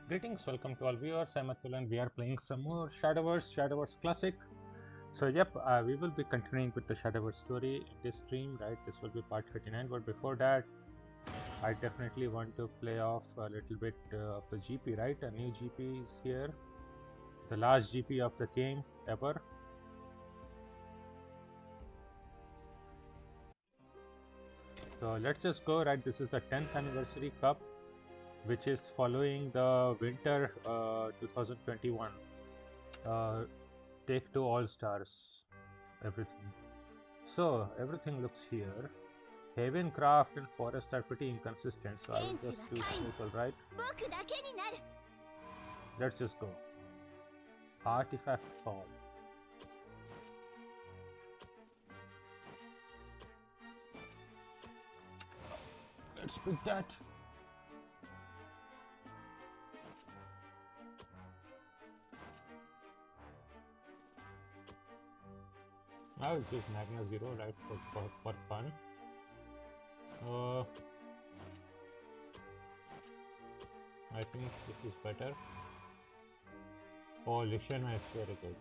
Greetings, welcome to all viewers. I'm Atul and we are playing some more Shadowverse Classic. So yep, we will be continuing with the Shadowverse story in this stream, right? This will be part 39, but before that, I definitely want to play off a little bit of the GP, right? A new GP is here. The last GP of the game ever. So let's just go, right? This is the 10th anniversary cup, which is following the winter 2021. Take two all stars, everything. So everything looks here. Haven craft and forest are pretty inconsistent, so I will just do total, right? Let's just go. Artifact fall. Let's pick that. I will choose Magna Zero, right, for fun. I think this is better. Oh, Lishana is very good.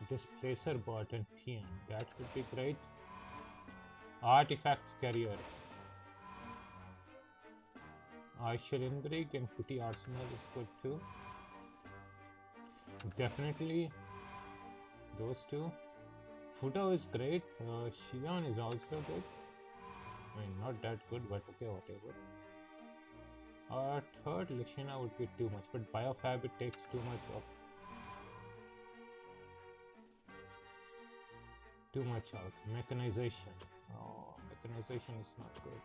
Displacer bot and TM, that would be great. Artifact carrier. Aishalinbrig and Kuti Arsenal is good too. Definitely those two. Fudo is great. Shion is also good. I mean, not that good, but okay, whatever. Third Lishana would be too much, but Biofab it takes too much out. Mechanization. Oh, mechanization is not good.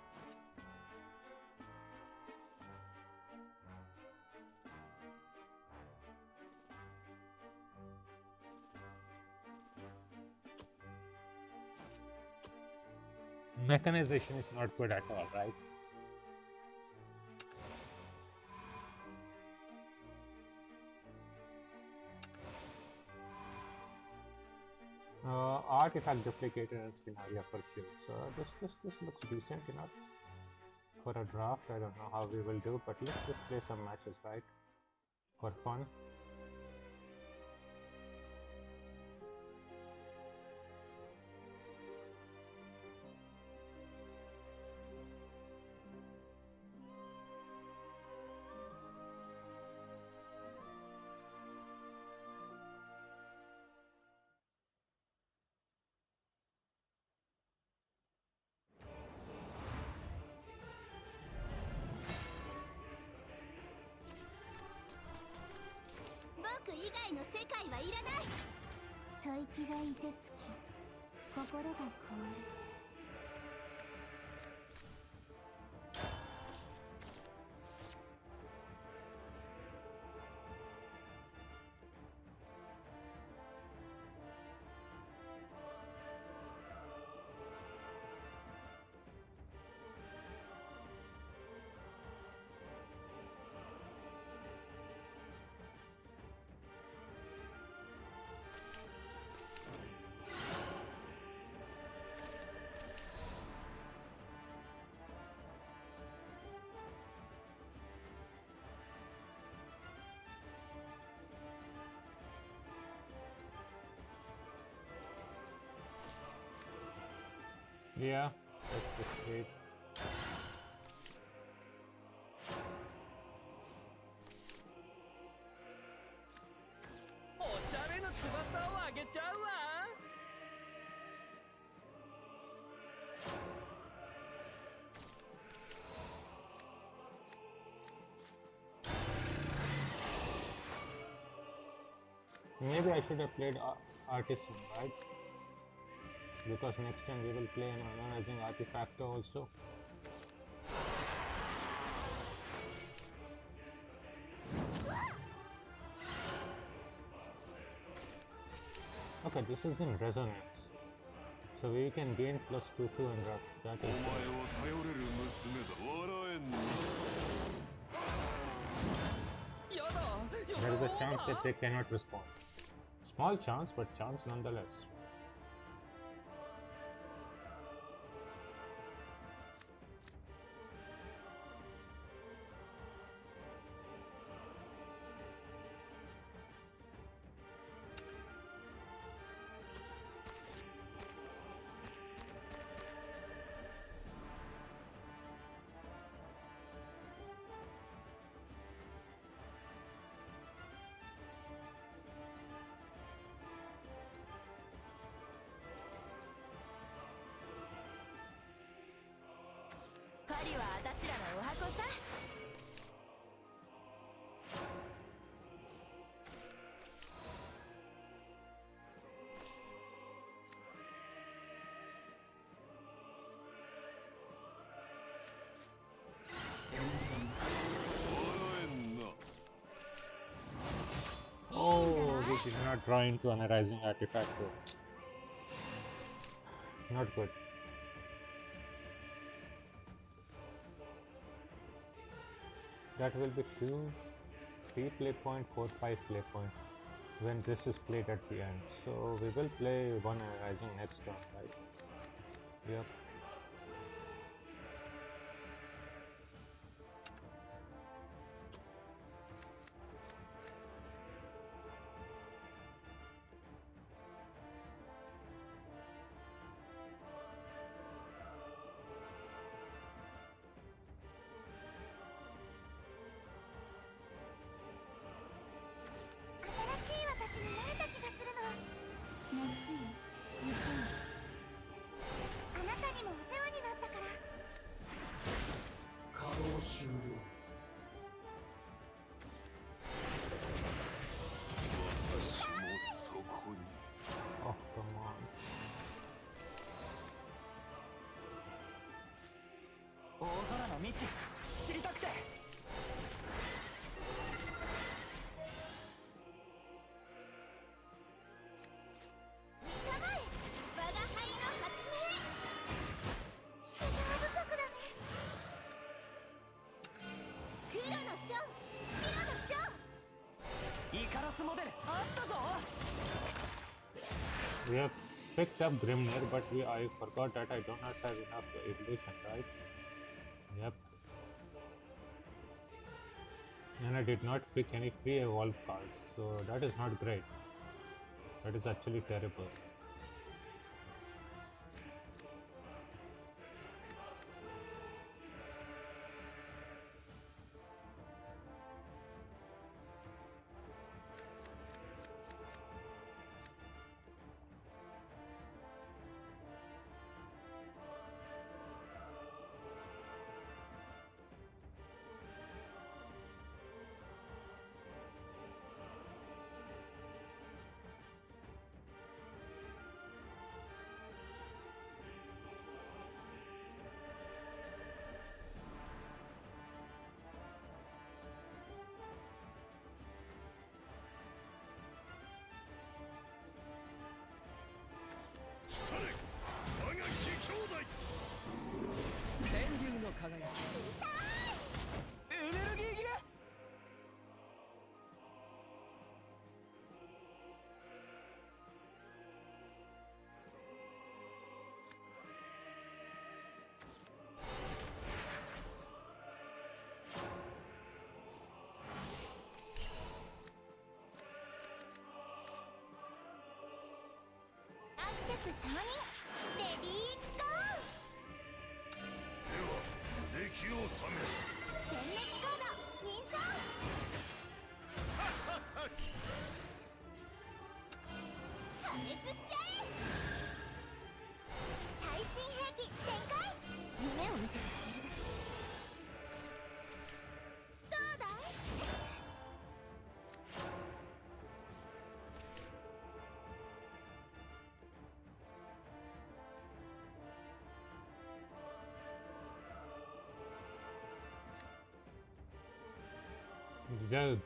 Mechanization is not good at all, right? Artifact duplicator and Spinaria for sure. So this looks decent enough for a draft. I don't know how we will do, but let's just play some matches, right? For fun. Yeah, that's just great. Maybe I should have played Artisan, right? Because next time we will play an analyzing artifact also. Okay, this is in resonance. So we can gain plus 2 and rough. That is good. There is a chance that they cannot respond. Small chance, but chance nonetheless. りはあたしらのお箱さ。Oh, we did not draw into an arising artifact. Not good. That will be 3 play point, 4, 5 play point when this is played at the end. So we will play one arising next turn, right? Yep. Oh, come on. 大空の道知りたくて。イカロスモデルあったぞ。 We have picked up Grimnir, but I forgot that I do not have enough evolution, right? Yep. And I did not pick any free evolve cards, so that is not great. That is actually terrible.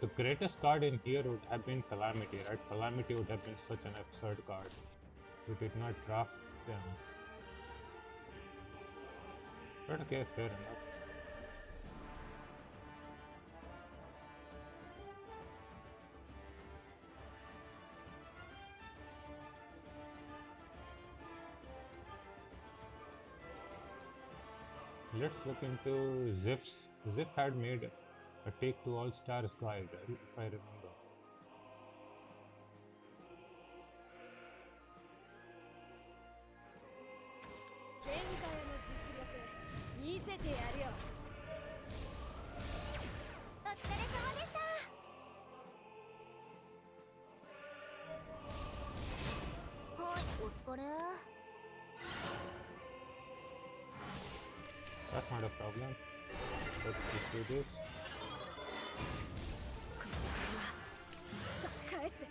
The greatest card in here would have been Calamity, right? Calamity would have been such an absurd card. We did not draft them. But okay, fair enough. Let's look into Zif's. Zif had made a take to all stars guide, if I remember. That's not a problem. Let's just do this. 返す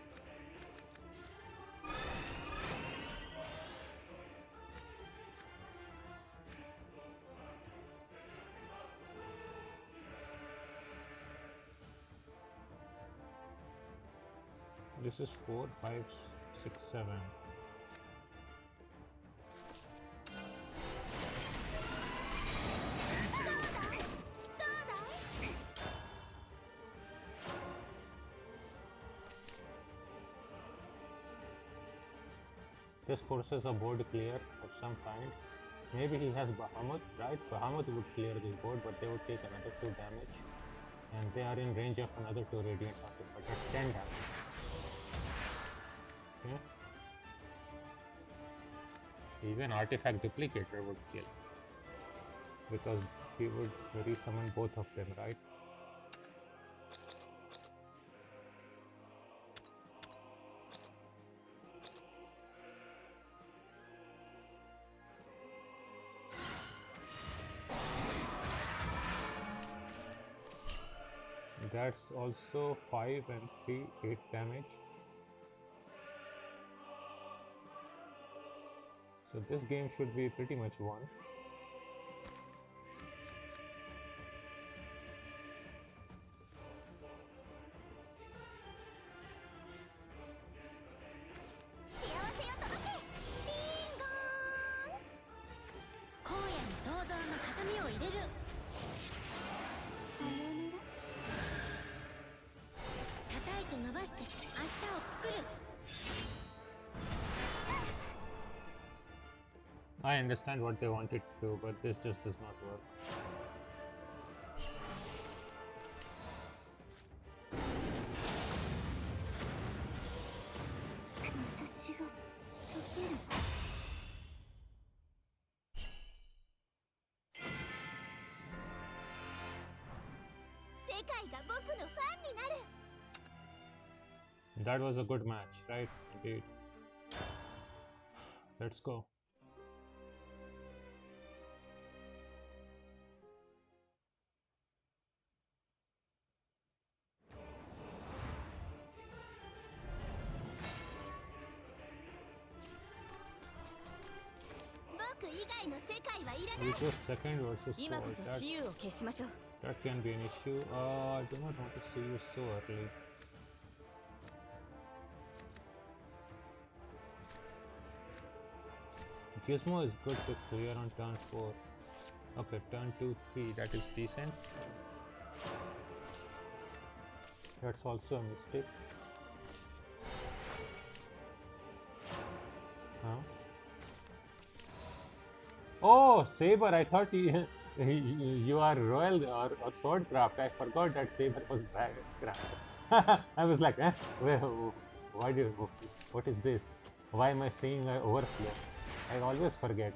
This is 4, 5, 6, 7. This forces a board clear of some kind. Maybe he has Bahamut, right? Bahamut would clear this board, but they would take another 2 damage. And they are in range of another 2 radiant of it, but that's 10 damage. Okay. Even artifact duplicator would kill. Because he would resummon both of them, right? That's also 5 and 3, 8 damage. So this game should be pretty much won. I understand what they wanted to do, but this just does not work. That was a good match, right? Indeed. Let's go. It was second versus fourth. That can be an issue. I do not want to see you so early. Gizmo is good to clear on turn 4. Okay, turn 2, 3, that is decent. That's also a mistake. Huh? Oh, Saber, I thought you are Royal or Swordcraft. I forgot that Saber was Dragon. I was like, eh? What is this? Why am I seeing overflow? I always forget.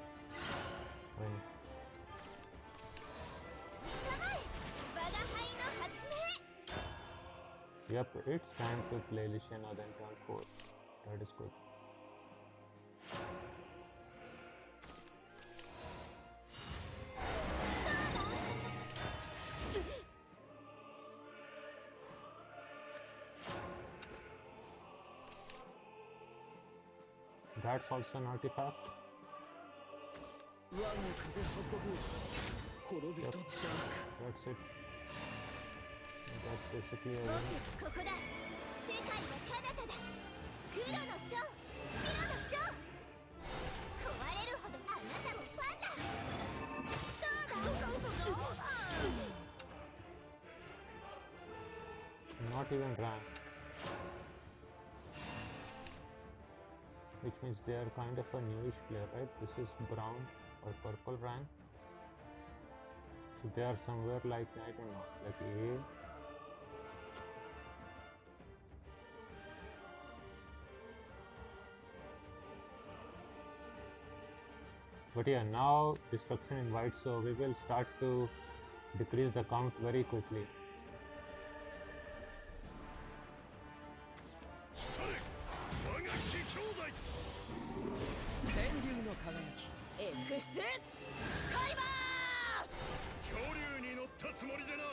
Yep, it's time to play Lishana then turn 4. That is good. That's also an artifact. Yep. That's it. That's basically a win. Not even rank. Which means they are kind of a newish player, right? This is brown or purple rank. So they are somewhere like, I don't know, like A. But yeah, now destruction in white, so we will start to decrease the count very quickly. ったつもりでな。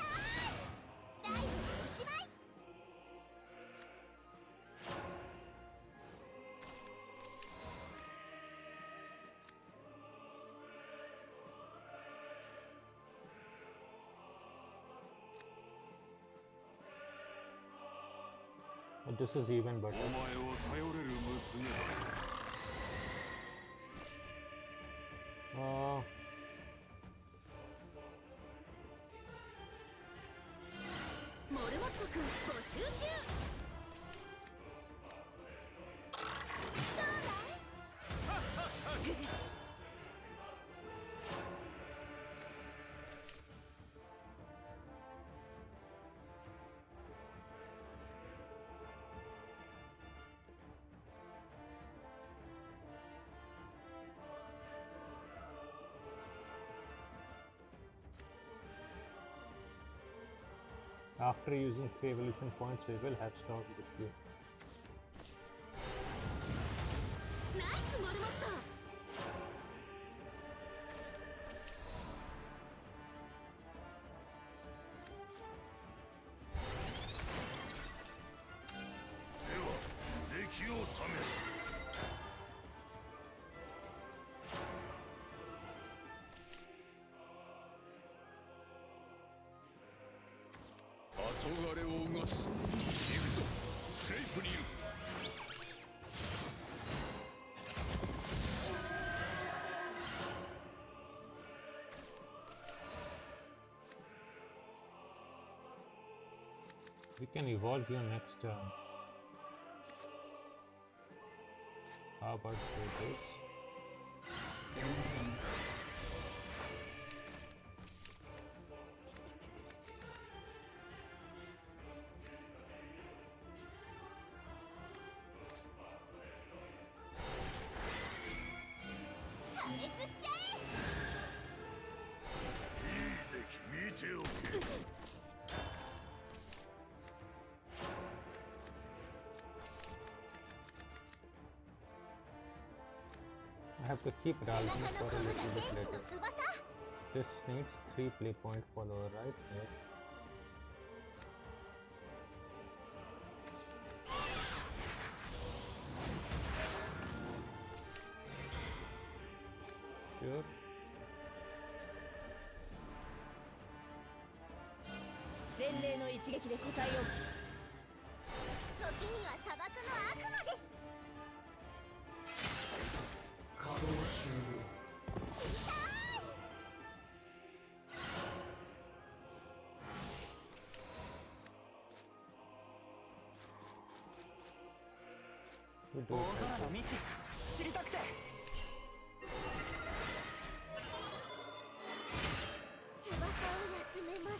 大丈夫おしまい。This is even better. お前を頼れる娘だ。モルモット君募集中。どうだい。After using 3 evolution points, we will have stock with you. ナイスモルモット。では歴を試す。黄昏をうがつ。行くぞ、スレイプにいる。We can evolve your next turn. How about this? I have to keep Ralph for a little bit later. This needs 3 play point follower right here. Sure. 前例の一撃で答えよう。時には砂漠の悪魔です。稼働終了。We 大 do 空 it の like 道知りたくて。翼を休めます。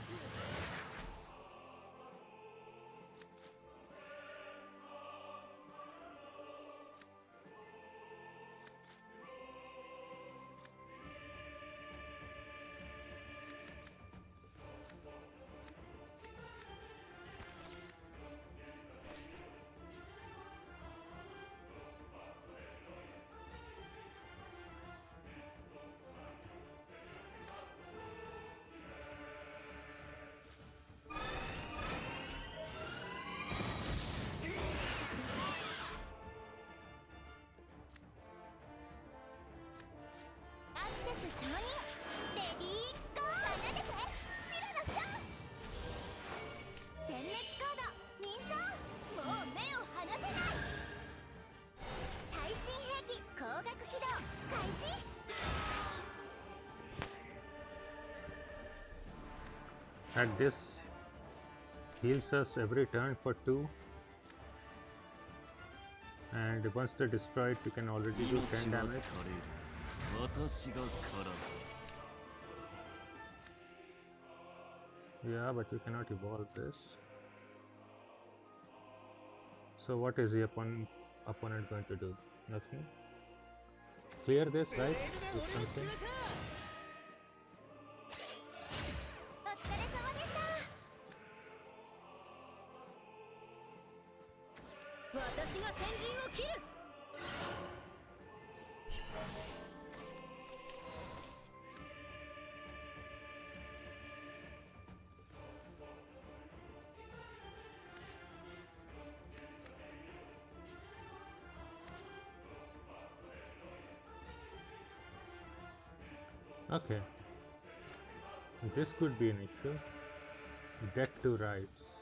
アクセス承認。レディーゴー。奏でて白の章。戦列カード認証。もう目を離せない。耐震兵器光学起動開始。 And this heals us every turn for 2. And once they're destroyed, we can already do 10 damage. 私が枯らす。 Yeah, but we cannot evolve this. So what is the opponent going to do? Nothing. Clear this, right? With something. お疲れ様でした。私が先陣を切る。Okay, this could be an issue. Debt to rights.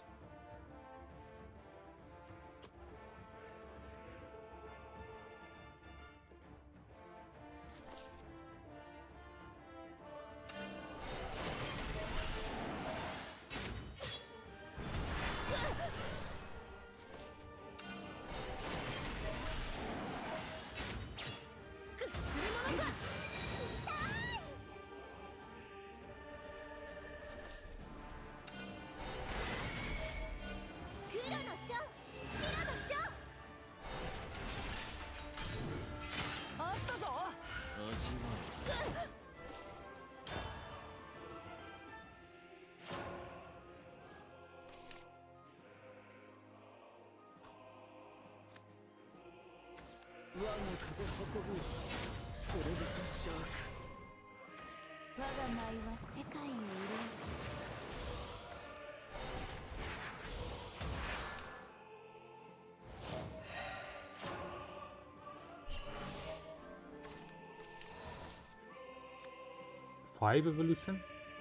Five evolution?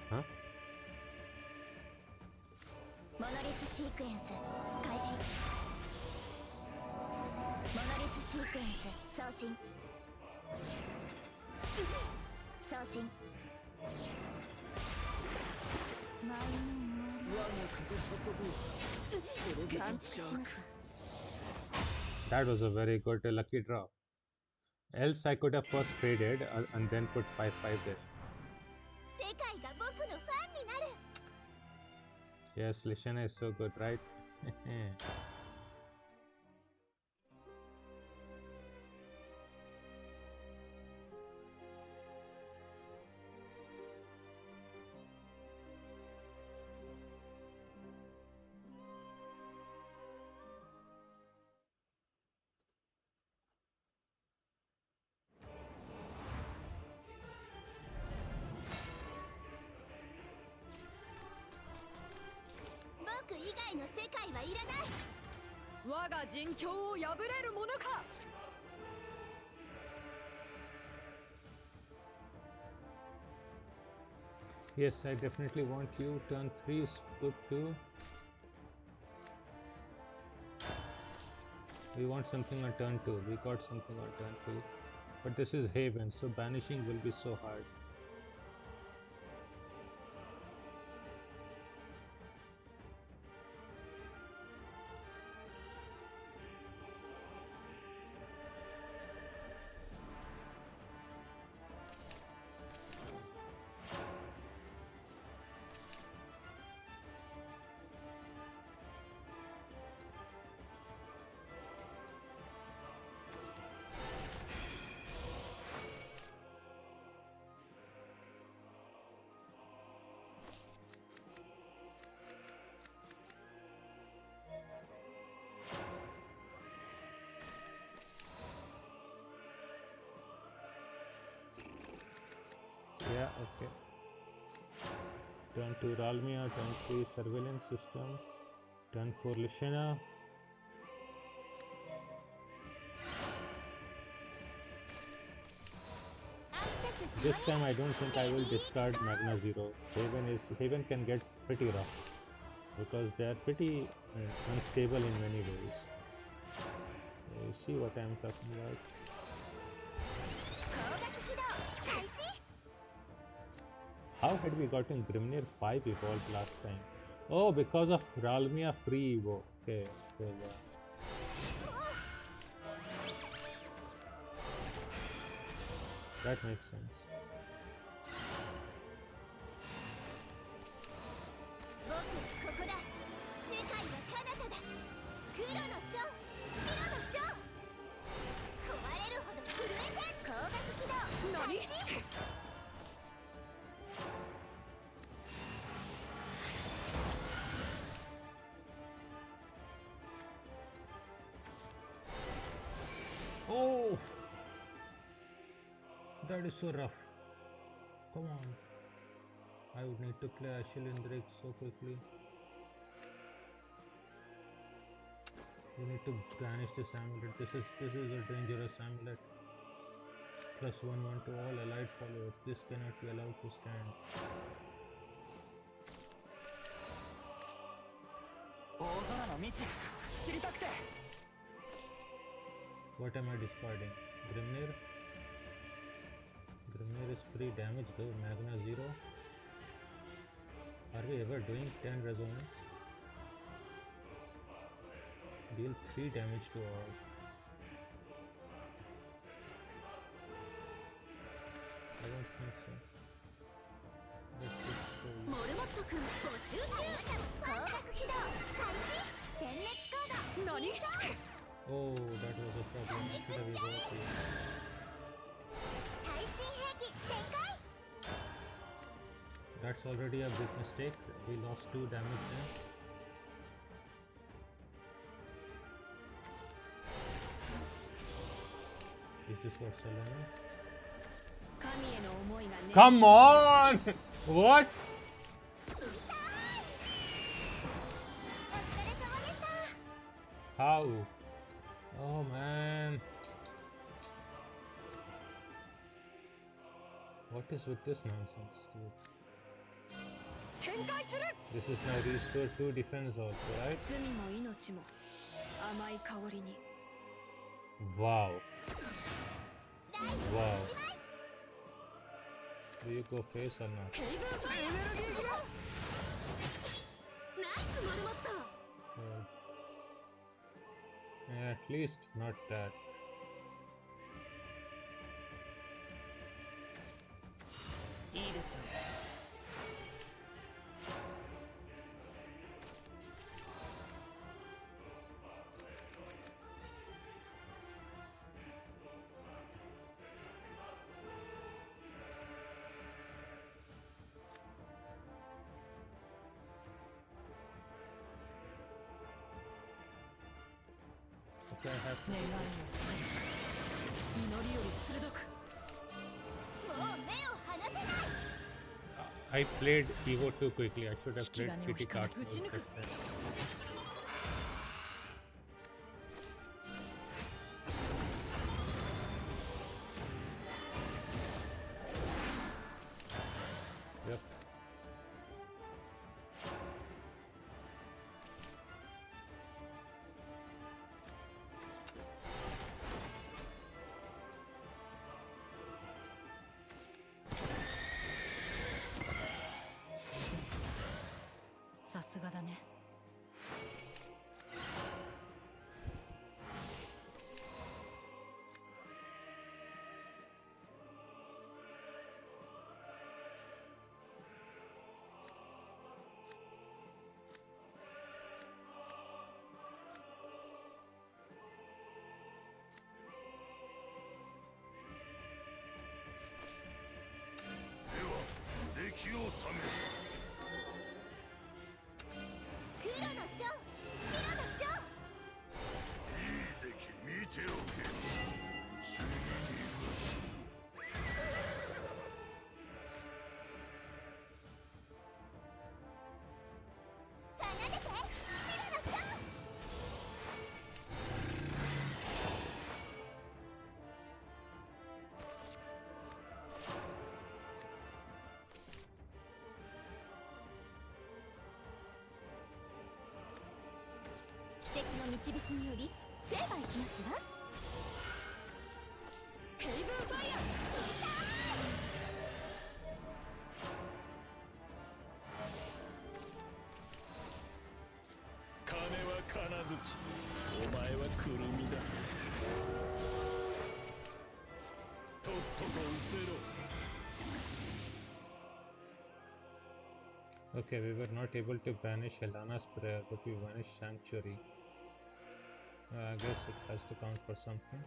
Huh? モノリスシークエンス開始。モノリスシークエンス送信。送信。That was a very good lucky draw. Else I could have first traded and then put 5-5 there. 世界が僕のファンになる。 Yes, Lishana is so good, right? Yes, I definitely want you. Turn 3 is good too. We want something on turn 2. We got something on turn 2. But this is Haven, so banishing will be so hard. Yeah, okay. Turn 2 Ralmia, turn 3 Surveillance System, turn 4 Lishana. This time I don't think I will discard Magna Zero. Haven can get pretty rough because they are pretty unstable in many ways. You see what I am talking about? How had we gotten Grimnir 5 evolved last time? Oh, because of Ralmia free Evo. Okay, yeah. That makes sense. Oh, that is so rough. Come on. I would need to play Ashilindrik so quickly. You need to banish this amulet. This is a dangerous amulet. +1/1 to all allied followers. This cannot be allowed to stand. 大空の道知りたくて What am I discarding? Grimnir? Grimnir is free damage though. Magna 0. Are we ever doing 10 resonance? Deal 3 damage to all. I don't think so. Let's just show you. モルモット君募集中光学起動開始殲滅コード何 Oh, that was a problem. Should have evolved it. 耐震兵器展開 That's already a big mistake. We lost 2 damage then. Is this what Solana? 神への思いがね Come on! What? お疲れ様でした How? Oh man. What is with this nonsense, dude? 展開する This is now restore 2 defense also, right? 罪も命も甘い香りに Wow. ライブ Wow. おしまい Do you go face or not? ヘイブンファイアエネルギー切れナイスモルモット Yeah, at least not that. いいでしょ Okay, I have 願いを祈りより鋭く もう目を離せない I played Evo too quickly. I should have played 引き金を kitty 引かな cards く打ち more 抜く just then. Yep. Sa さすがだね 出来を試す。黒の章白の章いい出来見ておけ。次に奏でて白の章奇跡の導きにより成敗しますわヘイブンファイア金は金槌、お前はくるみだ。とっとと失せろ。 Okay, we were not able to banish Helana's prayer, but we banished Sanctuary. I guess it has to count for something.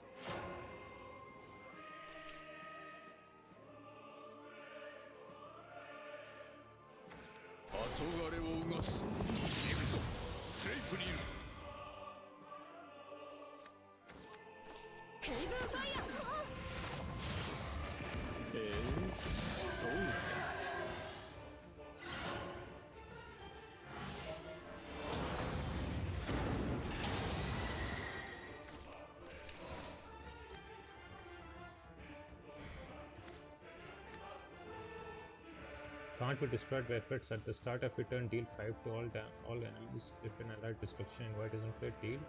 Can't be destroyed by effects. At the start of your turn, deal 5 to all enemies. If an allied destruction invite isn't played, deal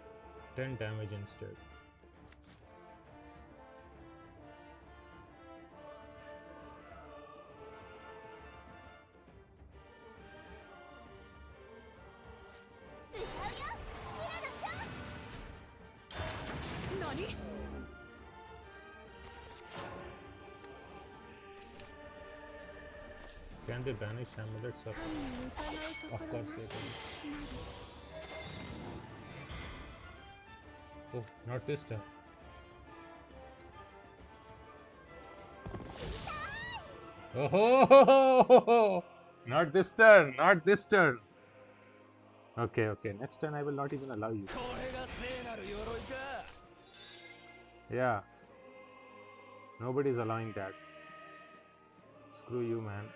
10 damage instead. Nani? Can they banish amulets? Of course they can. Oh, not this time. Oh, not this turn, not this turn. Okay, okay, next turn I will not even allow you. Yeah, nobody's allowing that. Screw you, man.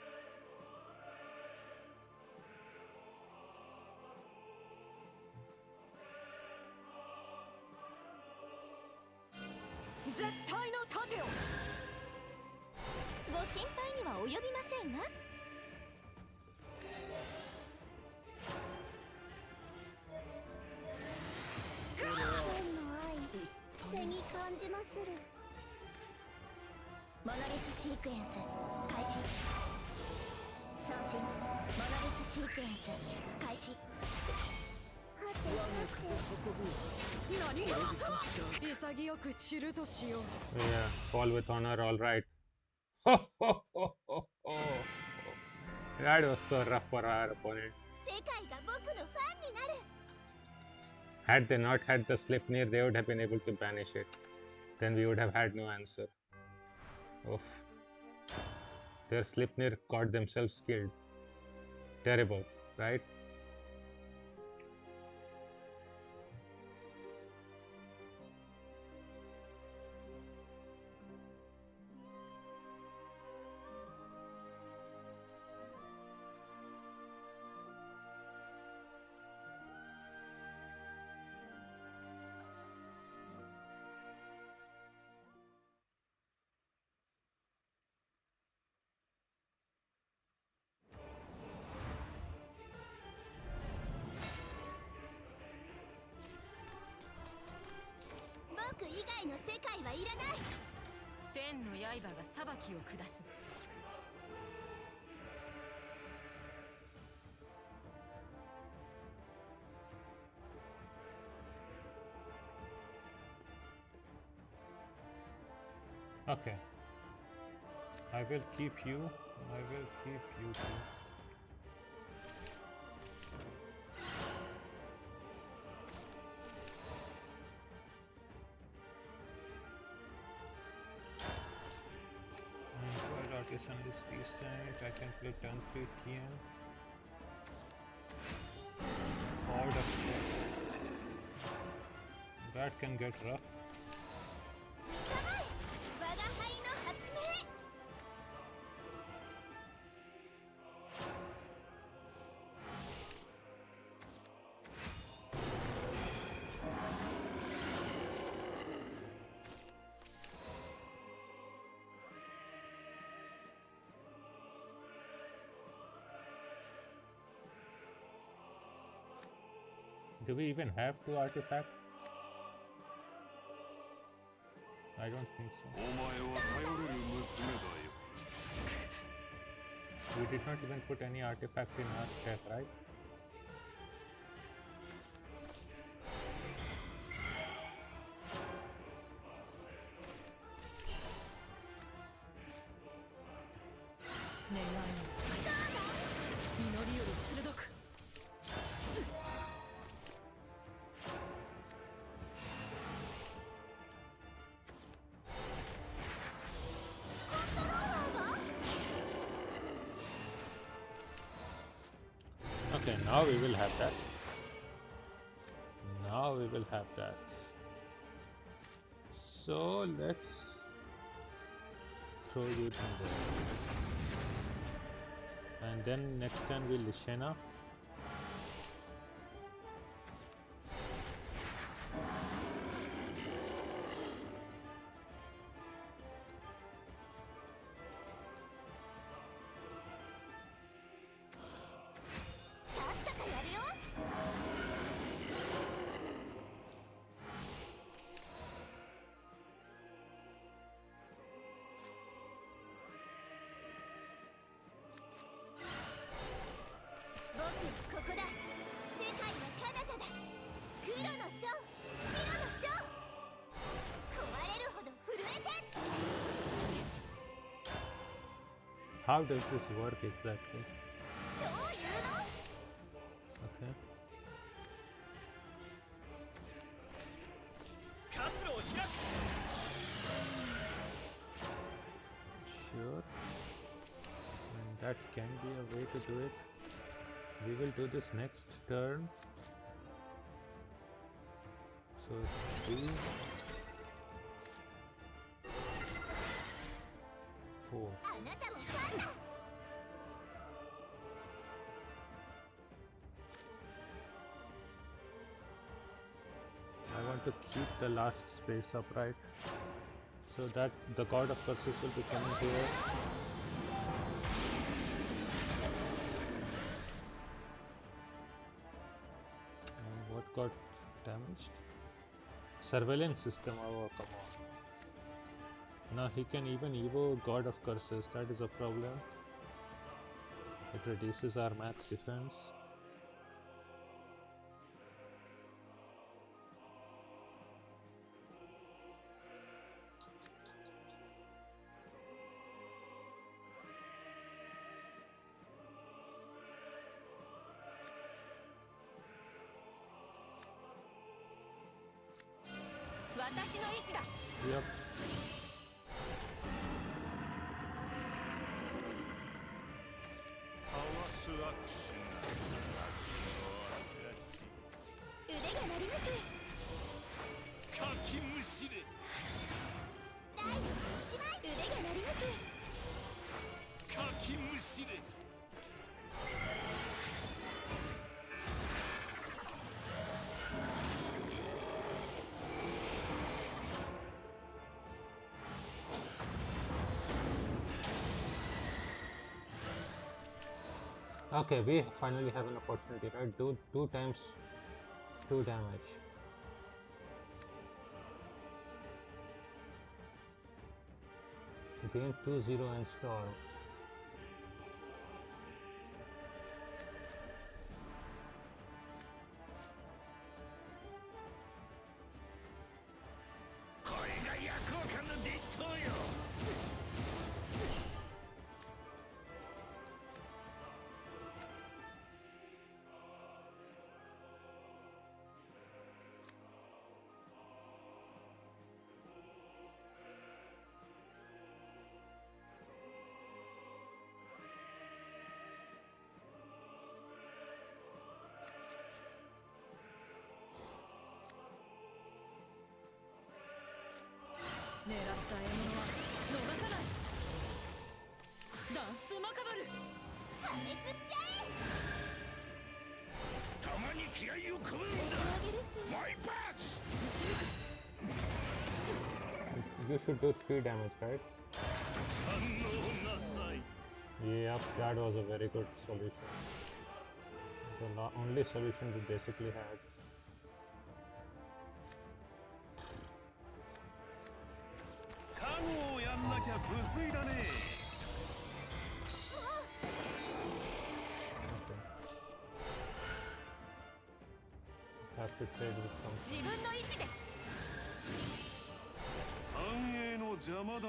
Yeah, fall with honor, alright. That was so rough for our opponent. Had they not had the Slipnir, they would have been able to banish it. Then we would have had no answer. Oof. Their Slipnir got themselves killed. Terrible, right? Okay. I will keep you. I will keep you too. Artisan is decent. I can play turn 3 TM. Horde of that can get rough. Do we even have 2 artifacts? I don't think so. We did not even put any artifact in our deck, right? Okay, now we will have that. Now we will have that. So let's throw you in there. And then next turn we'll Lishena. How does this work exactly? 超有能 Okay. 活路を開く Sure. And that can be a way to do it. We will do this next turn. So 2, 4. あなたもファンだ I want to keep the last space upright so that the god of curses will be coming here. And what got damaged? Surveillance system. Oh, come on. Now he can even evoke god of curses. That is a problem. It reduces our max defense. Yep. Udega narimasu. かきむしれ 第2のおしまい。腕が鳴ります。かきむしれ Okay, we finally have an opportunity, right? Do 2 times 2 damage. Gain 2-0 and storm. You should do 3 damage, right? Yep, that was a very good solution. The only solution we basically had. Have to trade with something. 繁栄の邪魔だね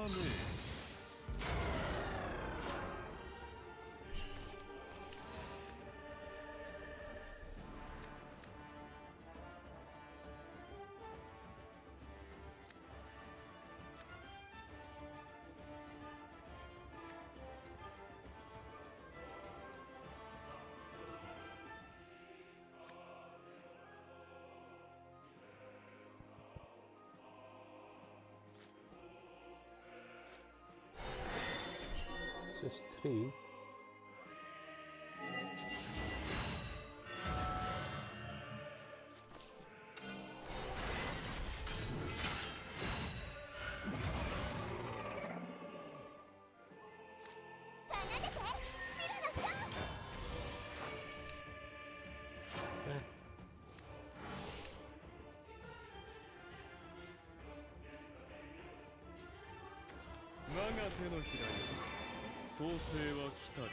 Just 3. Okay. 我が手のひらに創世は来たり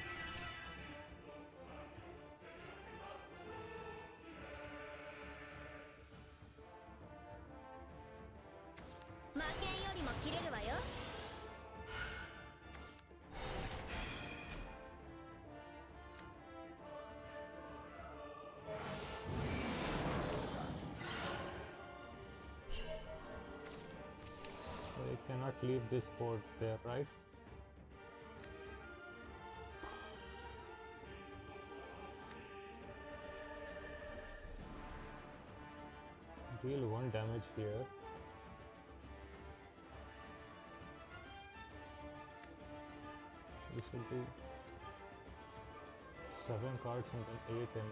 負けんよりも切れるわよ。Cannot leave this board there, right? Deal 1 damage here. This will be 7 cards and then 8 and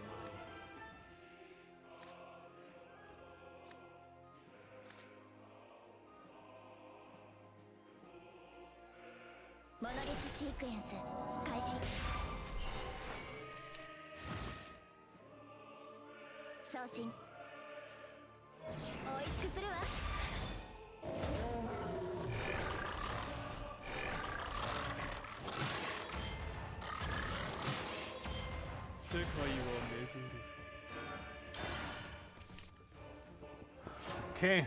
9. Monolis sequence 開始。送信。おいしくするわ。世界は巡る。Okay.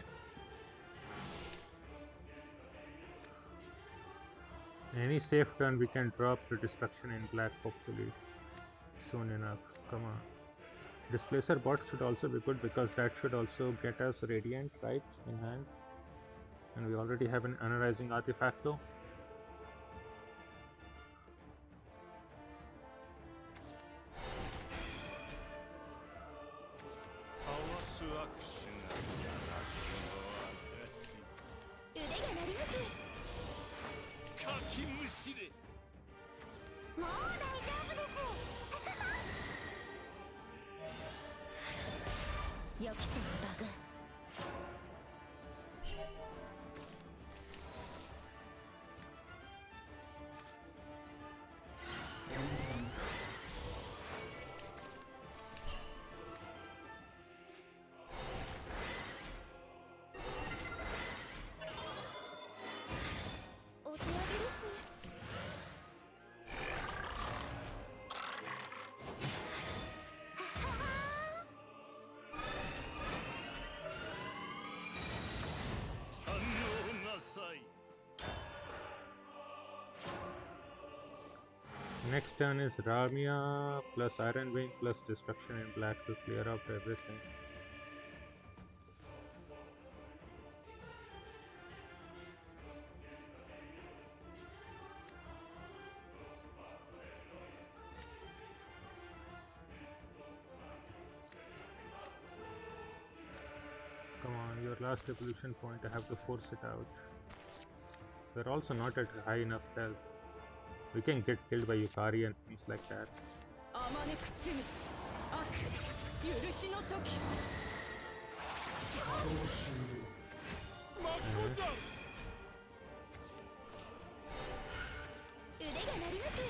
Any safe turn we can drop the destruction in black hopefully soon enough. Come on. Displacer bot should also be good because that should also get us radiant, right, in hand. And we already have an analyzing artifacto. HOS アクション。腕が鳴ります。かきむしれ。もう大丈夫です。予期せぬバグ。お手上げです。反応なさい。Next turn is Ramia plus Iron Wing plus destruction in black to clear up everything. Come on, your last evolution point, I have to force it out. We're also not at high enough health. We can get killed by Yukari and things like that. あまねく罪悪許しの時。マッコじゃん。腕が鳴ります。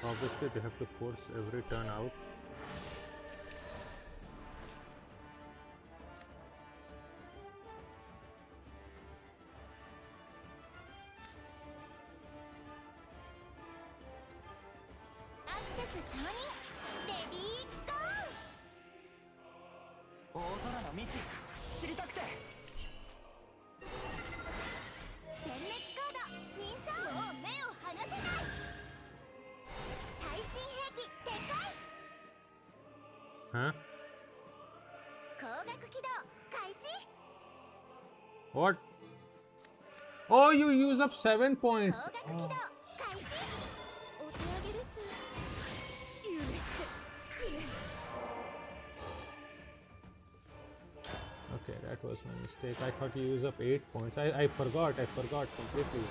Obviously, they have to force every turn out. Huh? What? Oh, you use up 7 points. Oh. Okay, that was my mistake. I thought you used up 8 points. I forgot completely.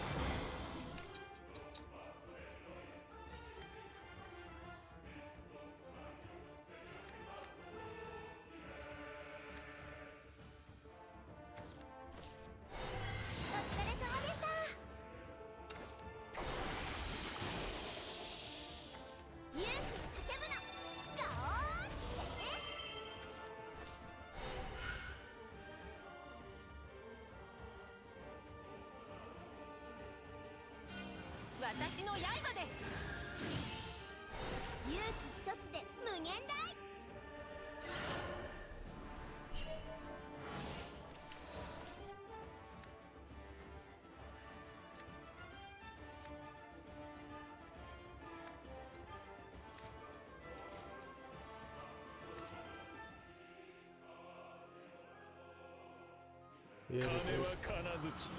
Here 金 it は is. 金槌、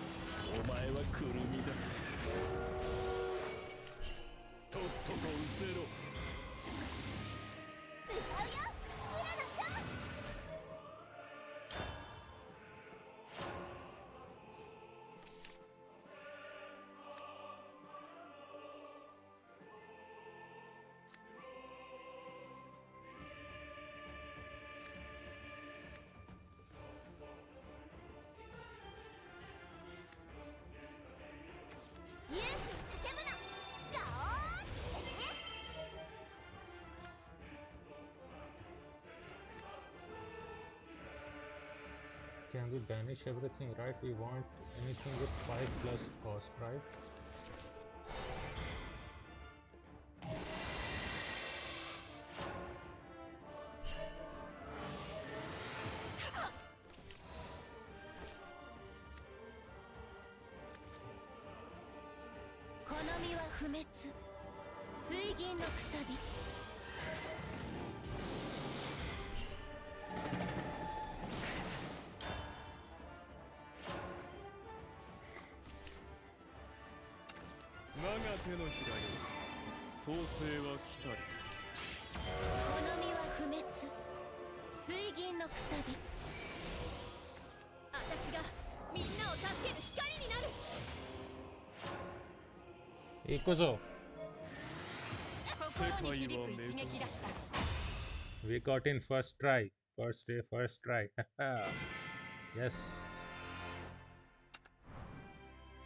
お前はくるみだ。とっとと失せろ。歌うよブラのショー。勇気に叫ぶのガオーってね。Can we banish everything, right? We want anything with 5 plus cost, right?「好みは不滅水銀のくさび」我が手のひらよ、創世は来たり。好みは不滅水銀のくさび。私がみんなを助ける光になる。行くぞ。心に響く一撃だった。We got in first try. First day, first try. Yes.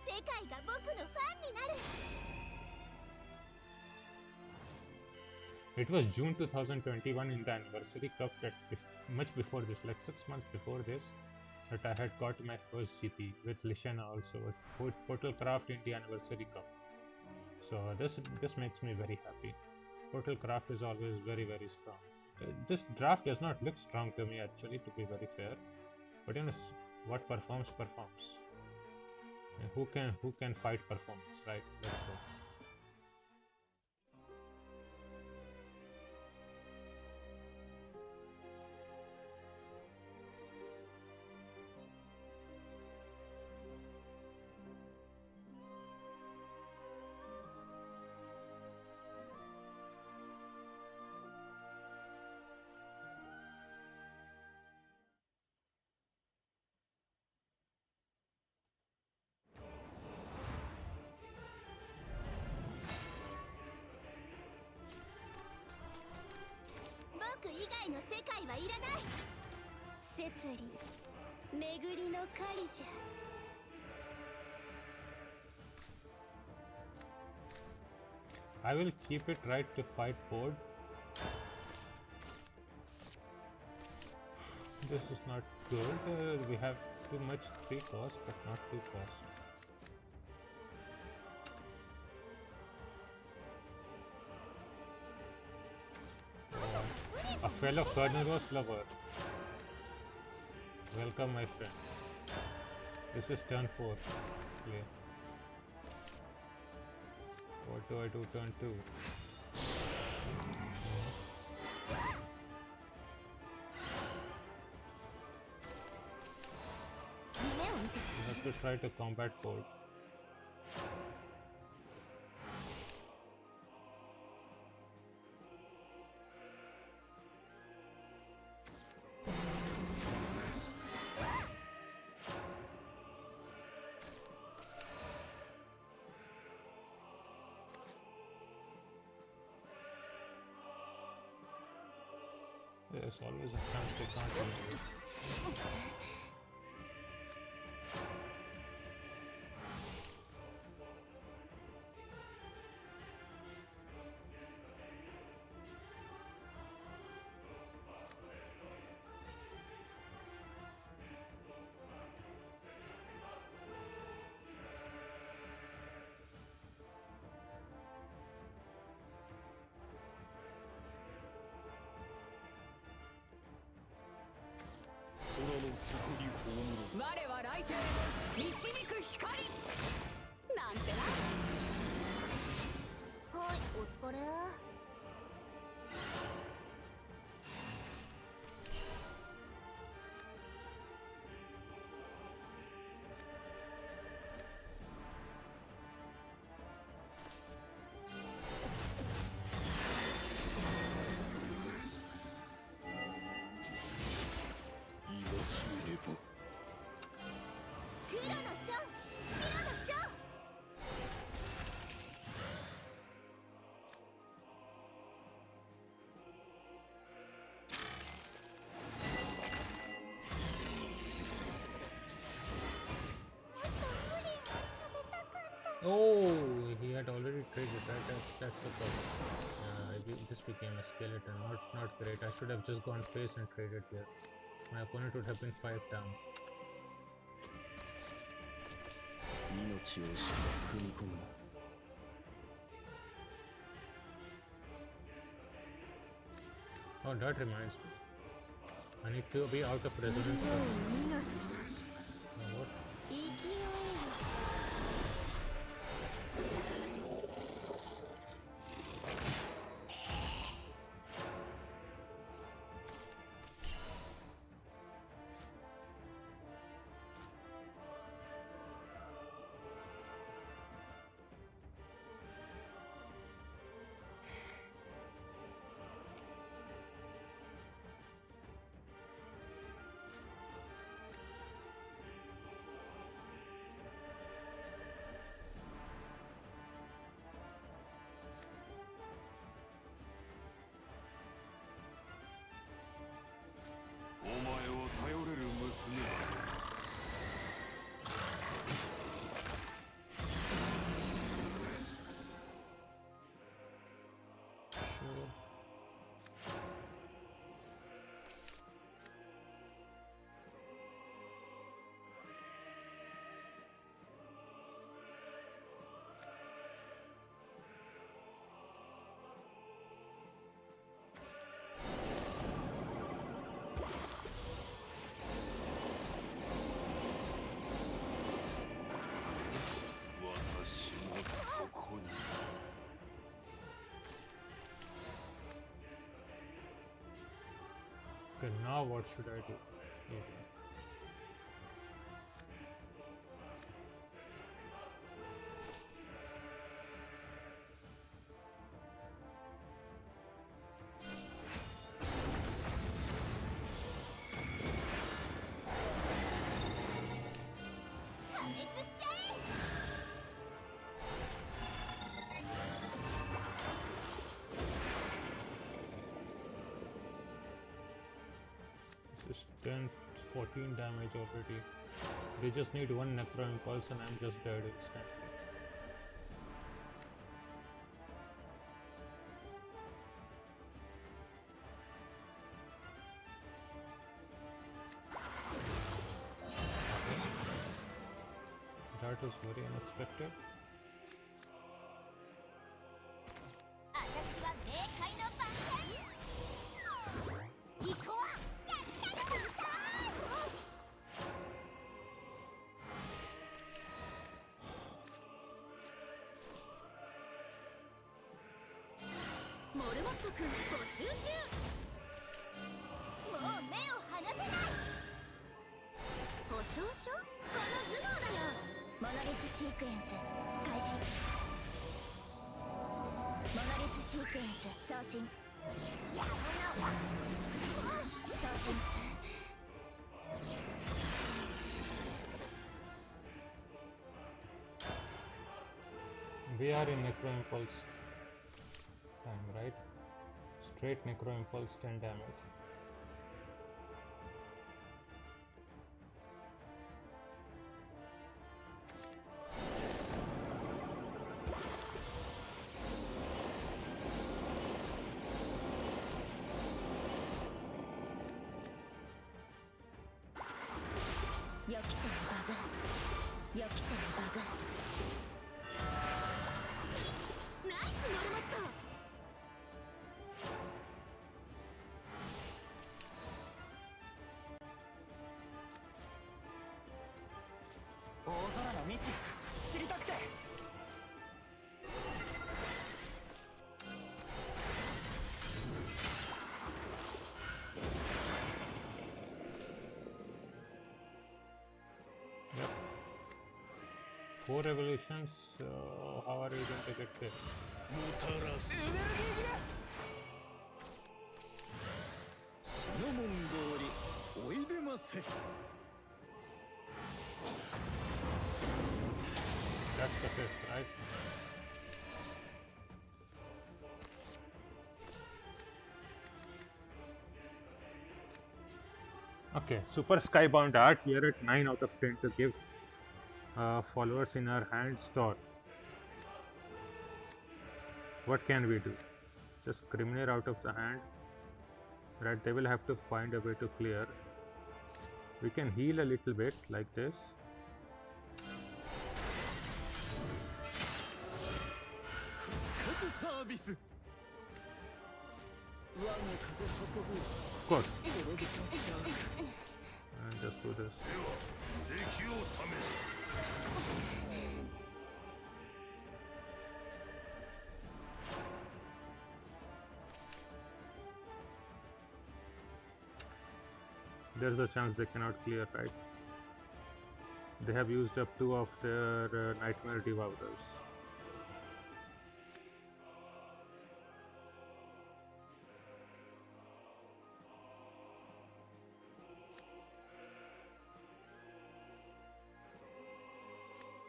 世界が僕のファンになる。 It was June 2021 in the anniversary cup that much before this, like 6 months before this, that I had got my first GP with Lishana also, with Portalcraft in the anniversary cup. So this makes me very happy. Portalcraft is always very strong. This draft does not look strong to me actually, to be very fair. But you know, what performs. And who can fight performance, right? Let's go.僕以外の世界はいらない。摂理巡りの狩りじゃ。 I will keep it right to fight board. This is not good. We have too much 3 cost, but not 2 cost. A fellow carnivorous lover. Welcome, my friend. This is turn 4. Play. What do I do turn 2? You have to try to combat board. There's always a chance they can't remove it.我は来店導く光なんてな。はい、お疲れ。Oh, he had already traded, right? That's the problem. This became a skeleton. Not great. I should have just gone face and traded here. My opponent would have been 5 down. Oh, that reminds me. I need to be out of resonance. What? Okay, now what should I do? Okay. Just 10, 14 damage already. They just need one Necro Impulse and I'm just dead instantly. That was very unexpected. We are in Necro Impulse time, right? Straight Necro Impulse, 10 damage. Yep. 4 revolutions, how are you going to get this? That's the fifth, right? Okay, Super Skybound Art. We are at 9 out of 10 to give followers in our hand store. What can we do? Just Criminal out of the hand. Right, they will have to find a way to clear. We can heal a little bit like this. Of course. And just do this. There's a chance they cannot clear, right? They have used up 2 of their Nightmare Devourers.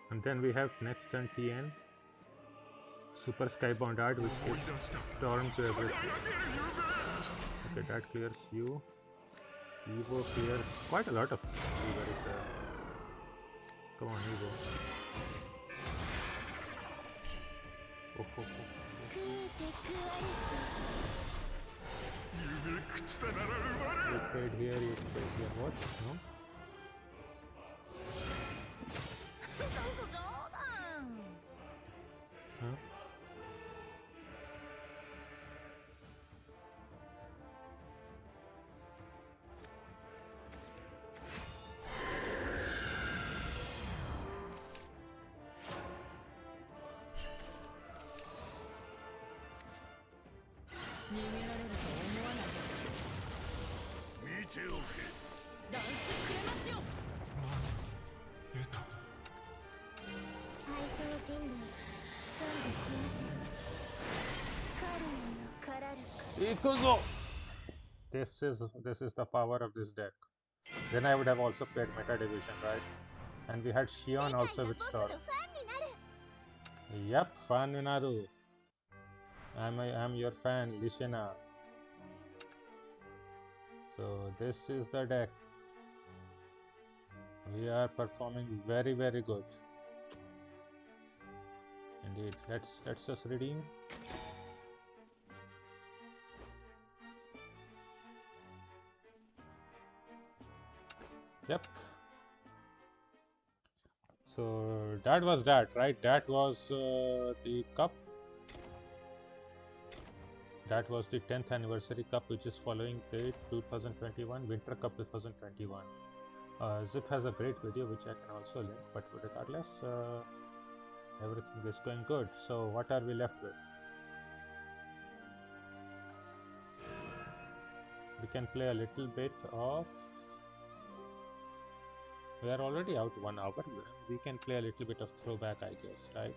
And then we have next turn TN. Super Skybound Art, which gives Storm to everything. Okay, that clears you. Evo clears quite a lot of Evo. Come on, Evo. Oh, oh, oh. You played here, you played here. What? No? Huh? This is the power of this deck. Then I would have also played Meta Division, right? And we had Shion also with Storm. Yep, fan Minaru. I'm your fan, Lishina. So this is the deck. We are performing very, very good. Indeed. Let's just redeem. Yep. So that was that, right? That was the cup. That was the 10th anniversary cup, which is following the 2021 Winter Cup 2021. Zip has a great video, which I can also link. But regardless, everything is going good. So what are we left with? We can play a little bit of. We are already out 1 hour. We can play a little bit of throwback, I guess, right?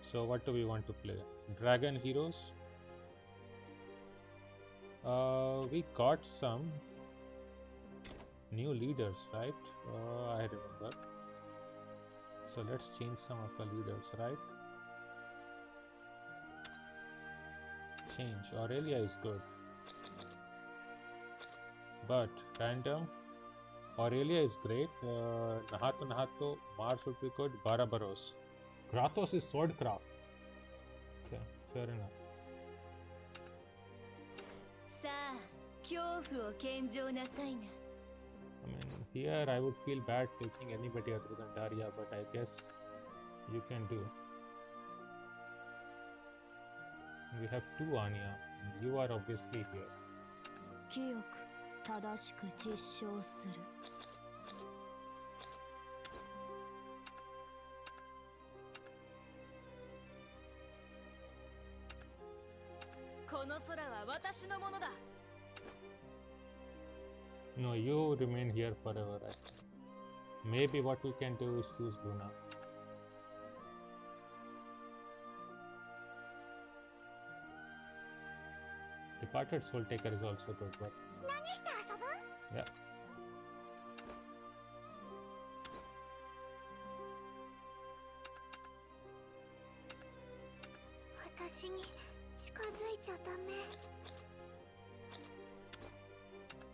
So what do we want to play? Dragon Heroes. We got some new leaders, right? I remember. So let's change some of the leaders, right? Change. Aurelia is good. But random. Aurelia is great. Nahato, Mars would be good. Barabaros. Kratos is Swordcraft. Okay, fair enough. I mean, here I would feel bad taking anybody other than Daria, but I guess you can do. We have 2 Anya. You are obviously here. 正しく実証する。この空は私のものだ。No, you remain here forever. I think. Maybe what we can do is choose Luna. Departed Soul Taker is also good, but yeah. 私に近づいちゃダメ。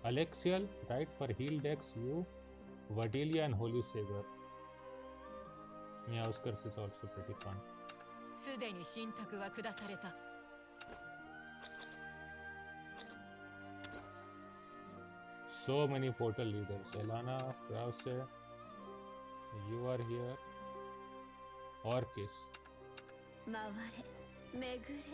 Alexial, right? For heal decks, you, Vadilia and Holy Saber. Meowscurse is also pretty fun. すでに信託は下された。So many portal leaders. Elana, Krause, you are here. Orkis. 回れ巡れ。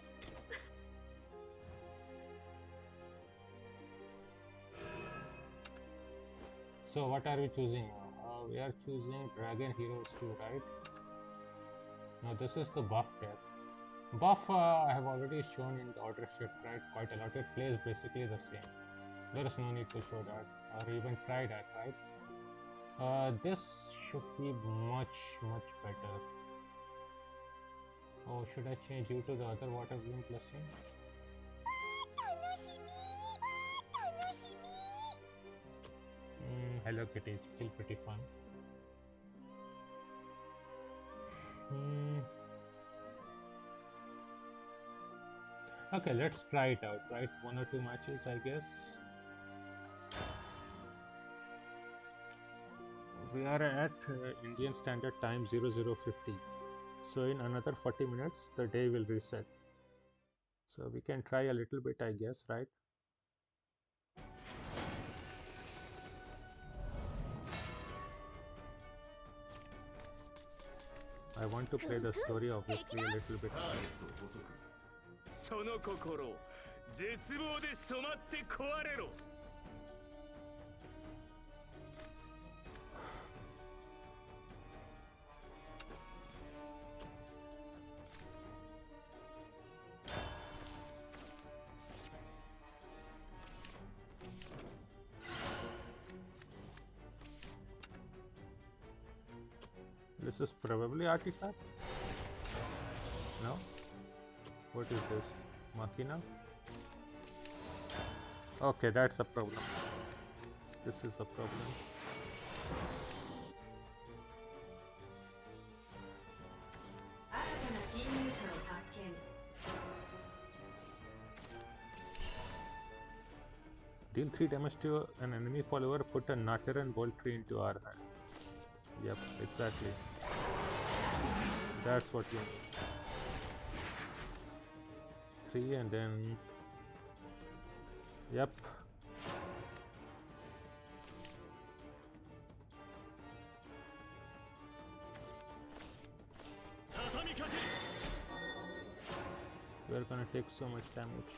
So what are we choosing now? We are choosing Dragon Heroes 2, right? Now this is the buff deck. Buff I have already shown in the order shift, right? Quite a lot. It plays basically the same. There is no need to show that or even try that, right? This should be much better. Oh, should I change you to the other water bloom blessing? Hello Kitty is still pretty fun. Okay, let's try it out, right? 1 or 2 matches, I guess. We are at Indian Standard Time 0050. So in another 40 minutes, the day will reset. So we can try a little bit, I guess, right? I want to play the story obviously a little bit. その心、絶望で染まって壊れろ。This is probably artifact. No? What is this? Machina? Okay, that's a problem. This is a problem. Deal 3 damage to an enemy follower, put a Natura Dragon into our hand. Yep, exactly. That's what you need. 3 and then... Yep. We're gonna take so much damage.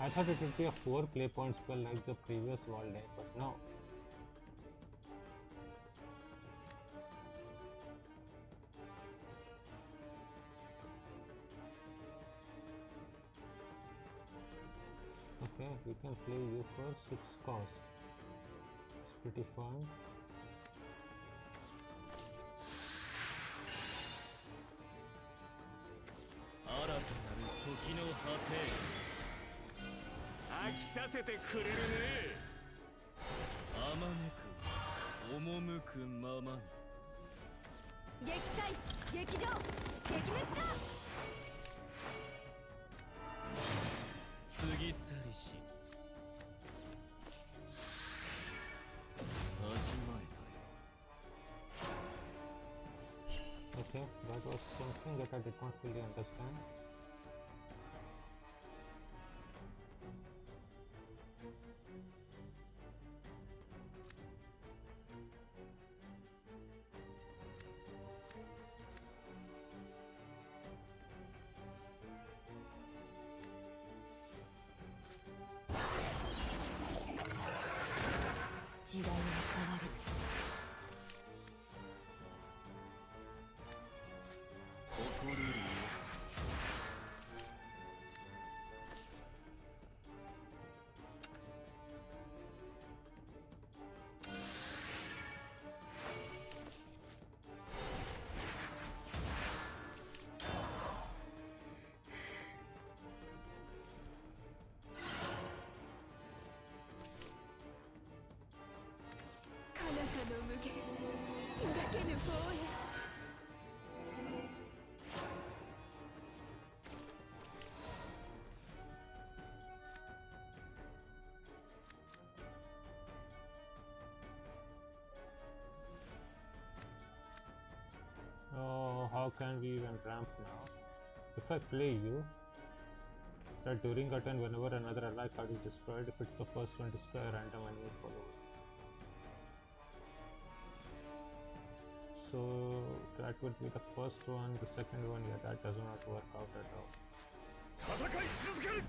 I thought it would be a 4 play point spell like the previous wall day, but no. Okay, we can play you for 6 cost. It's pretty fun. Okay, that was something that I did not really understand. 時代は変わる。誇れるよ。彼方の無限描けぬ方へ。Oh, how can we even ramp now? If I play you, that during a turn, whenever another ally card is destroyed, if it's the first one, destroy a random enemy follower. So that would be the first one. The second one, yeah, that does not work out at all. 戦い続ける。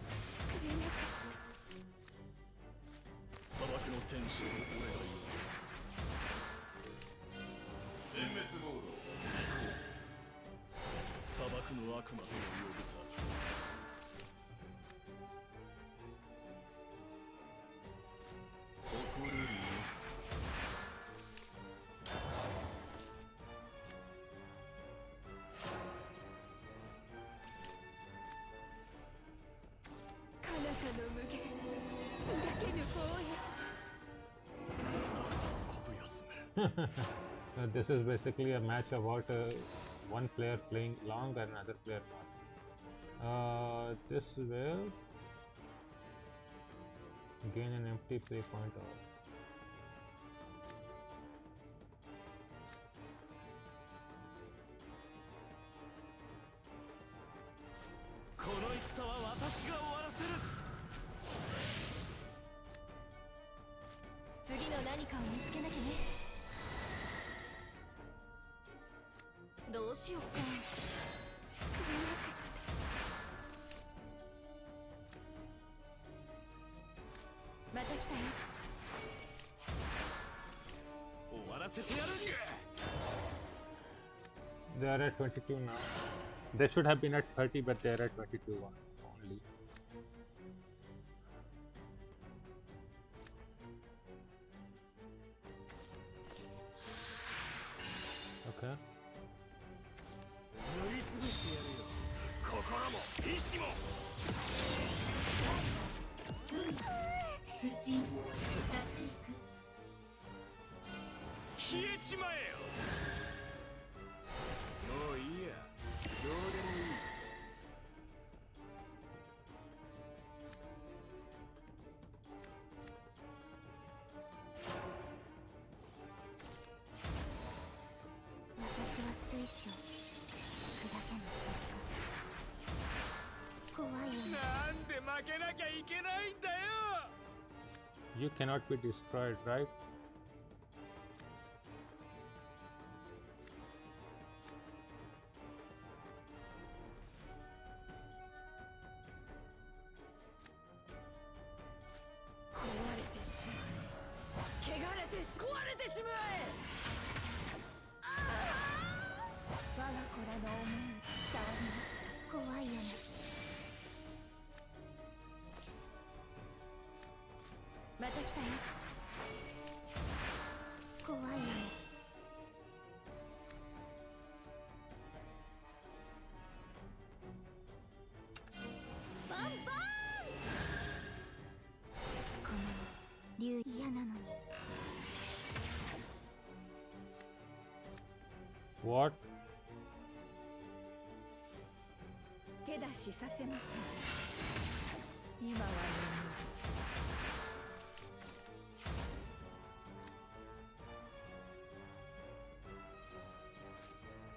砂漠の天使と俺がいる。殲滅モード移行。砂漠の悪魔と呼ぶさ。誇れるよ。彼方の無限描けぬ方へ。こぶ休め。This is basically a match about one player playing long and another player not. This will gain an empty play point orこの戦は私が終わらせる。次の何かを見つけなきゃね。どうしようか。また来たよ。終わらせてやるんか。 they are at 22 now. They should have been at 30, but they are at 22 only. Okay. 塗りつぶしてやるよ。心も意志も。消えちまえよ。もういいや。どうでもいい。私は水晶砕けの絶火。怖いよね。なんで負けなきゃいけないんだよ。 You cannot be destroyed, right? 壊れてしまえ。汚れて壊れてしまえ。我が子らの思い伝わりました。怖いよね。また来たよ。怖いよね。バンバン。この竜嫌なのに。What? 手出しさせません。今は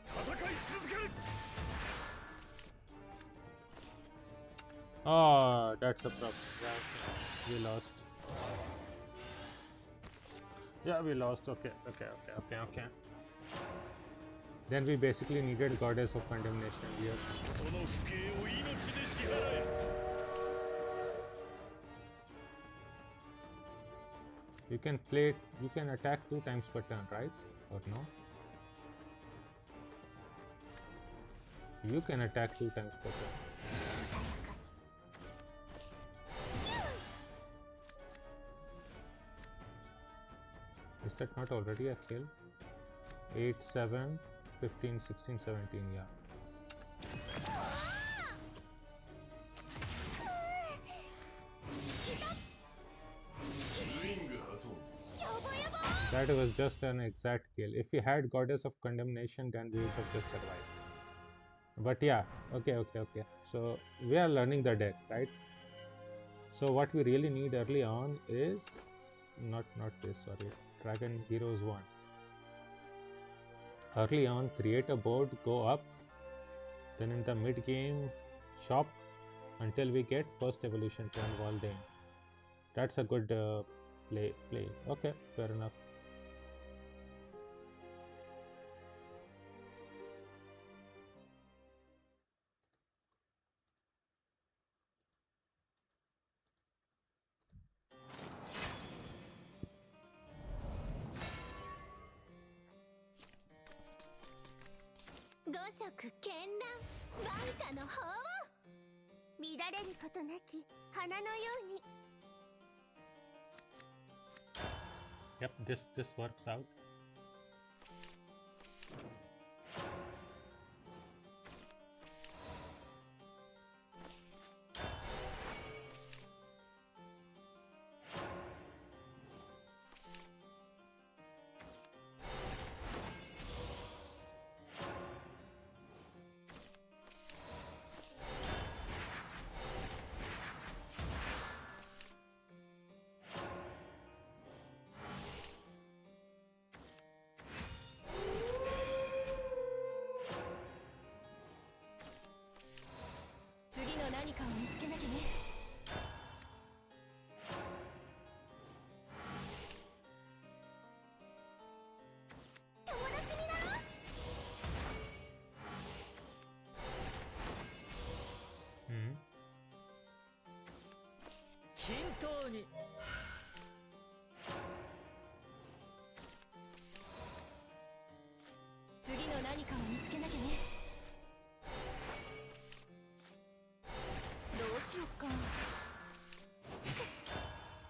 戦い続ける。 Oh, that's a problem. Yeah, we lost. Yeah, we lost. Okay. Then we basically needed Goddess of Condemnation here. その不敬を命で支払え。You can play it, you can attack 2 times per turn, right? Or no? You can attack 2 times per turn. Is that not already a kill? 8, 7, 15, 16, 17, yeah. That was just an exact kill. If we had Goddess of Condemnation, then we would have just survived. But yeah, okay. So we are learning the deck, right? So what we really need early on is not this, sorry. Dragon Heroes 1. Early on, create a board, go up, then in the mid game, shop until we get first evolution turn Waldane. That's a good play. Okay, fair enough. Yep, this works out.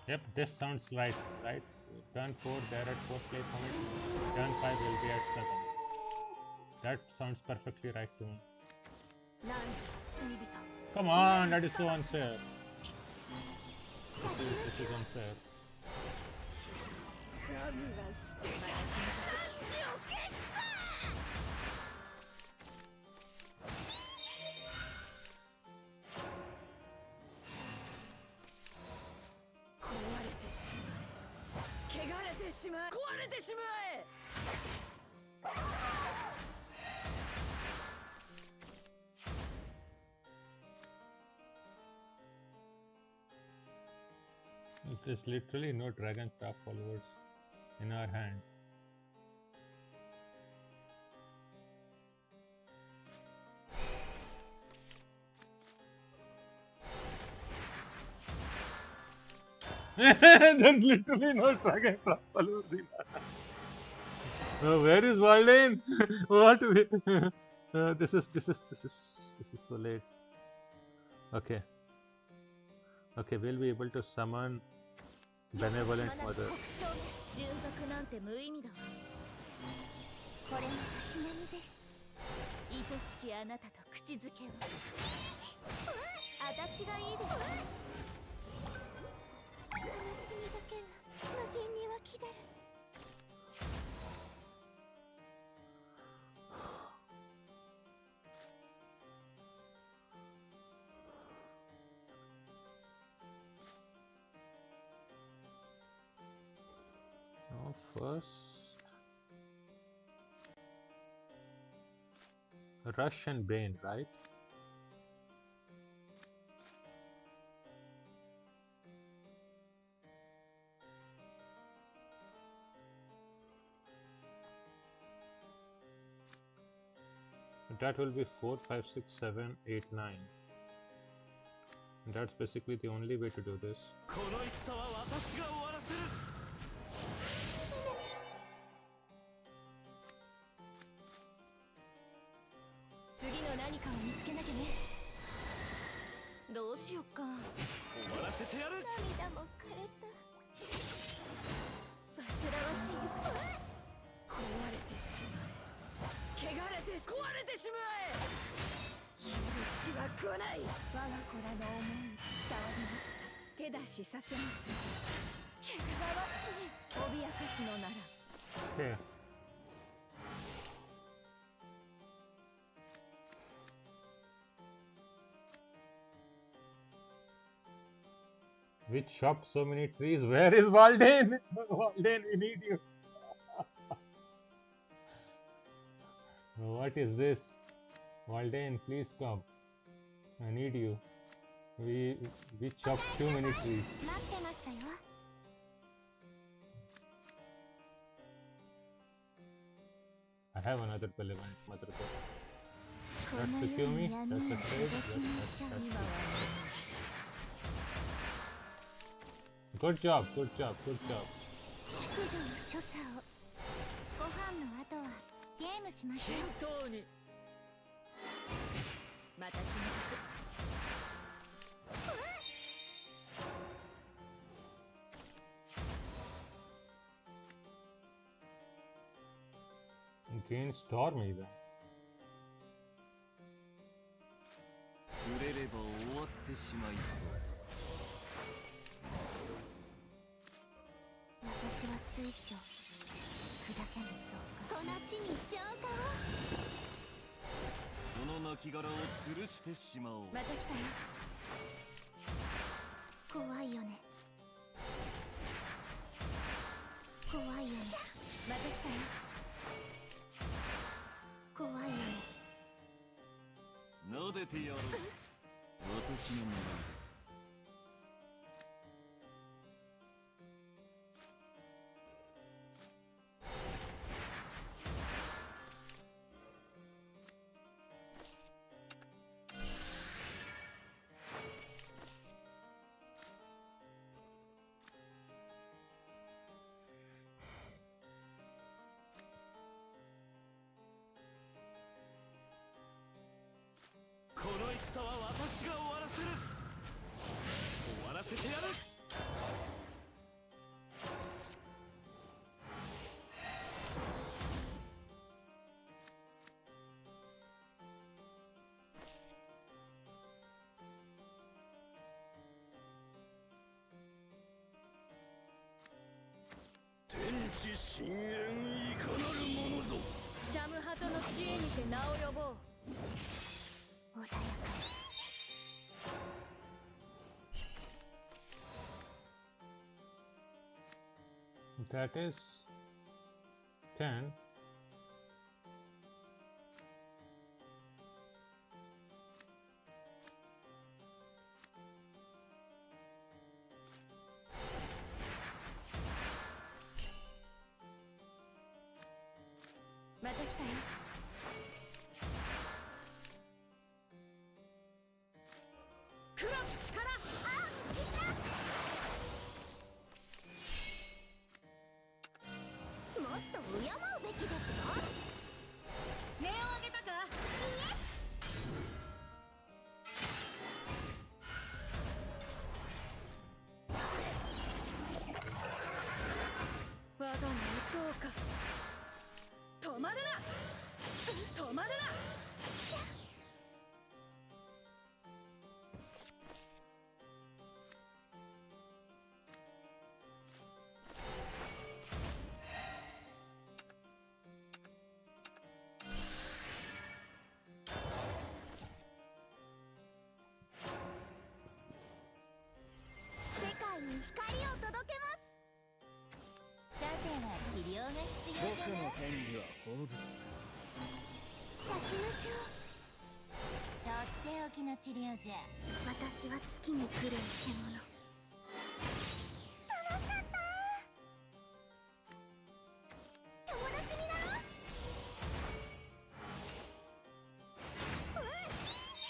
Yep, this sounds right? Turn 4, they're at 4th place on it. Turn 5 will be at 7. That sounds perfectly right to me. Come on, that is so unfair. This is unfair. There's literally no Dragoncraft followers in our hand. There's literally no Dragoncraft followers in our hand. Where is Waldane? What? This is so late. Okay, we'll be able to summon Benevolent Mother. 純白なんて無意味だわ。これもたしなみです。愛しきあなたと口づけを。私がいいです。悲しみだけが無心に湧き出る。First, Rush and Bane, right? That will be 4, 5, 6, 7, 8, 9. That's basically the only way to do this. 何かを見つけなきゃね。どうしよっか。終わらせてやる。涙も枯れた。煩わしい。壊れてしまえ。汚れて壊れてしまえ。許しは来ない。我が子らの思い伝わりました。手出しさせます。汚らわしい。脅かすのなら。Okay. Which shop so many trees? Where is Walden? Walden, we need you. What is this? Walden, please come. I need you. We chopped too many trees. 待ってましたよ。I have another Pelican, Mother. こ That's の to 世 kill に me. 闇 That's は a 動 trade. きましょう。 Good job, good job, good job. 淑女の所作を。ご飯の後はゲームしましょう。均等に。また決めて。Gain storm even. 触れれば終わってしまいそう。私は水晶。砕け水を。この地に浄化を。その亡骸を吊るしてしまおう。また来たよ。怖いよね。怖いよね。また来たよ。怖いよね。撫でてやろう。私の名前。この戦は私が終わらせる。終わらせてやる。天地深淵いかなるものぞ。シャムハトの知恵にて名を呼ぼう。穏やかに。That is 10.また来たよ。黒き力。もっと敬うべきですよ。音をあげたか。我がのどうか。止まるな。止まるな。世界に光を届けます。さては治療が必要じゃない。権利は放物。咲きましょう。とっておきの治療じゃ。私は月に来る獣。楽しかった。友達になろう。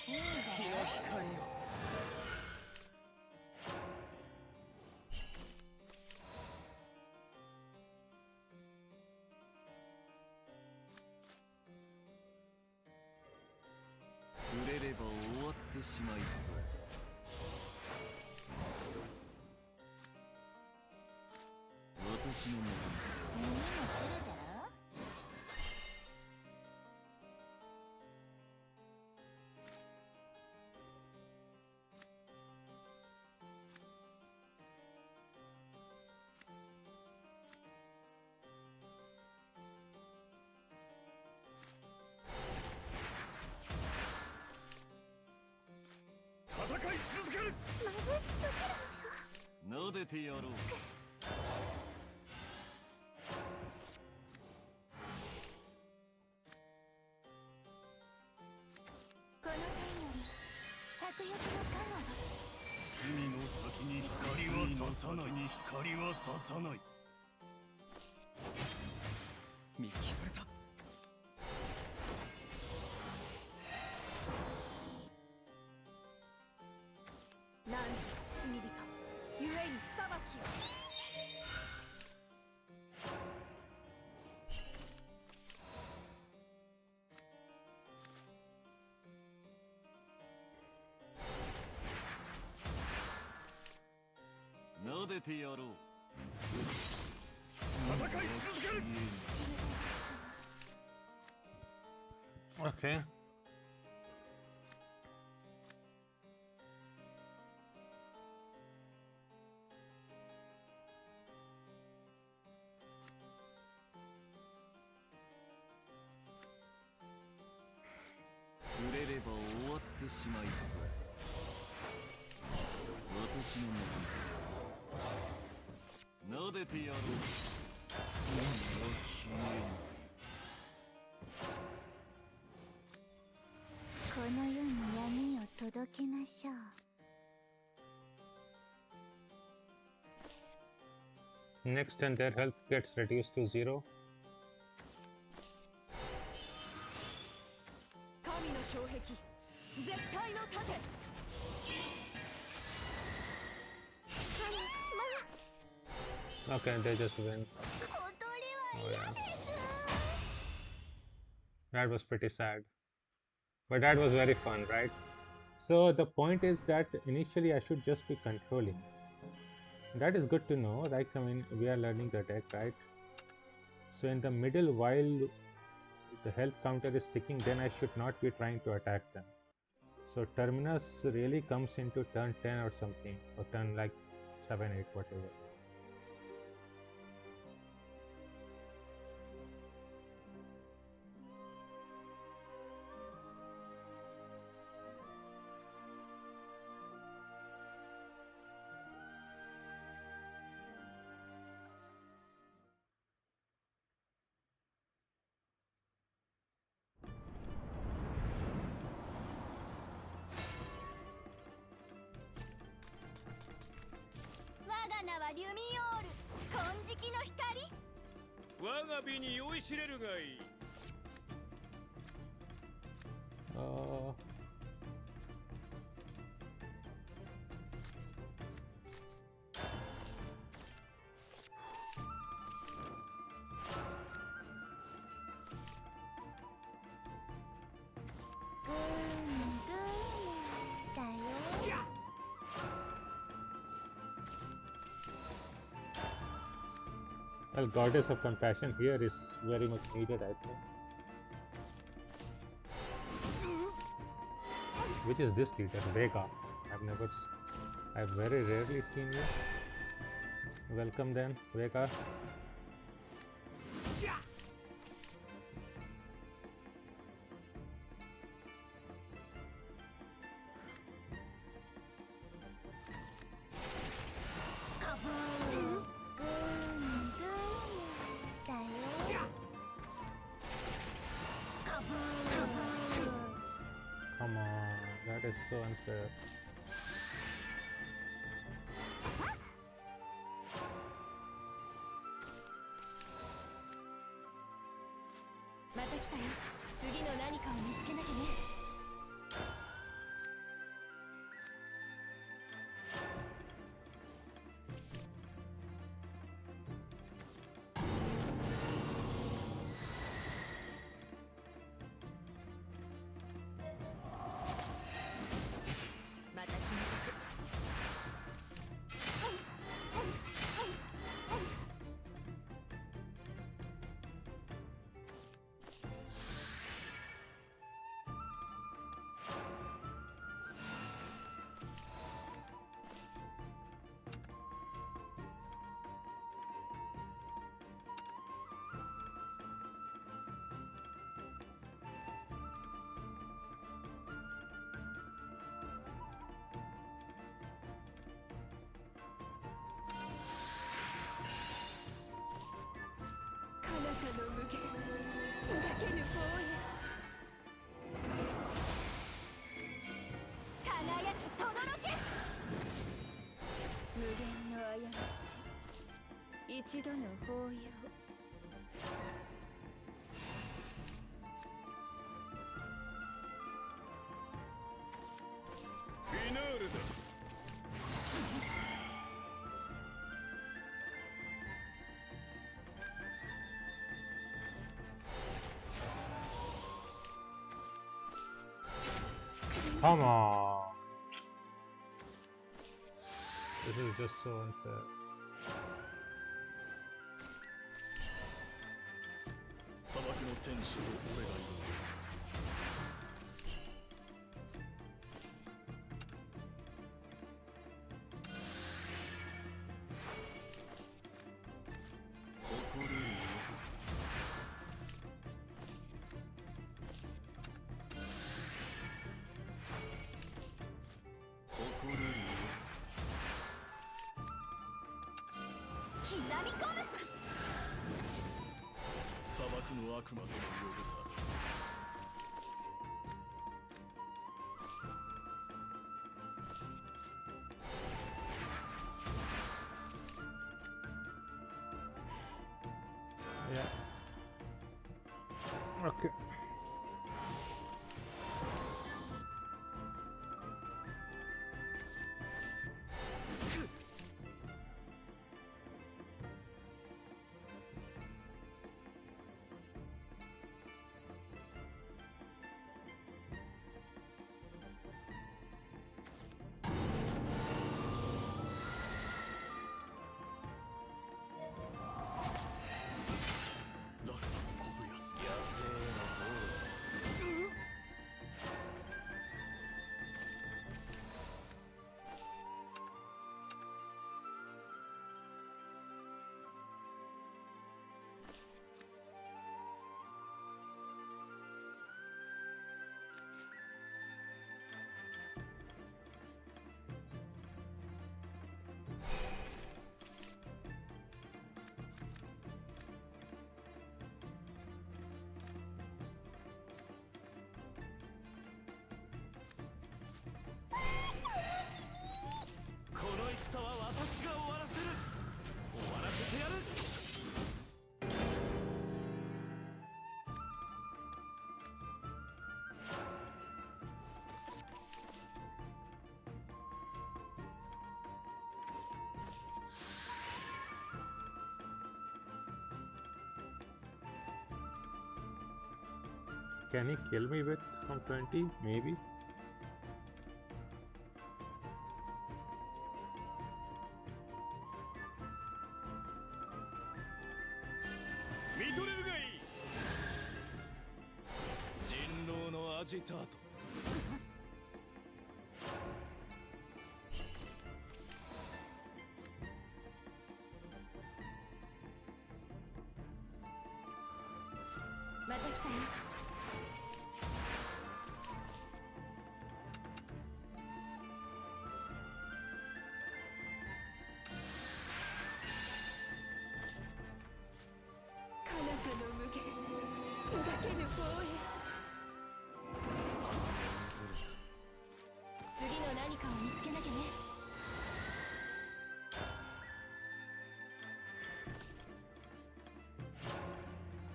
いいんだよ。光よ。しまいそう。私の耳も来るじゃろ。戦い続ける。眩しすぎる。撫でてやろう。この天より迫力の加護が。隅の先に光は差さない。光は差さない。見切られた。汝は罪人、故に裁きを。撫でてやろう。戦い続ける。Okay.触れれば終わってしまいそう。私の中で撫でてやろう。隅は消えぬ。この世に闇を届けましょう。Next turn, their health gets reduced to 0. 神の障壁、絶対の盾。Okay, they just win. 小鳥は Oh 嫌 yeah. です。 That was pretty sad. But that was very fun, right? So the point is that initially I should just be controlling. That is good to know. Like, I mean, we are learning the deck, right? So in the middle, while the health counter is ticking, then I should not be trying to attack them. So Terminus really comes into turn 10 or something, or turn like 7, 8, whatever. Well, Goddess of Compassion here is very much needed, I think. Which is this leader? Vega. I've very rarely seen you. Welcome then, Vega. Come on, that is so unfair. また来たよ。次の何かを見つけなきゃね。なたの無限描けぬ方へ輝きとどろけ無限の過ち一度の抱擁フィナーレだ。Come on. This is just so unfair. 砂漠の天使と俺がいる。誇るよ。誇るよ。刻み込む砂漠の悪魔とのようでさ。Yeah. Okay. Can he kill me with from 20? Maybe.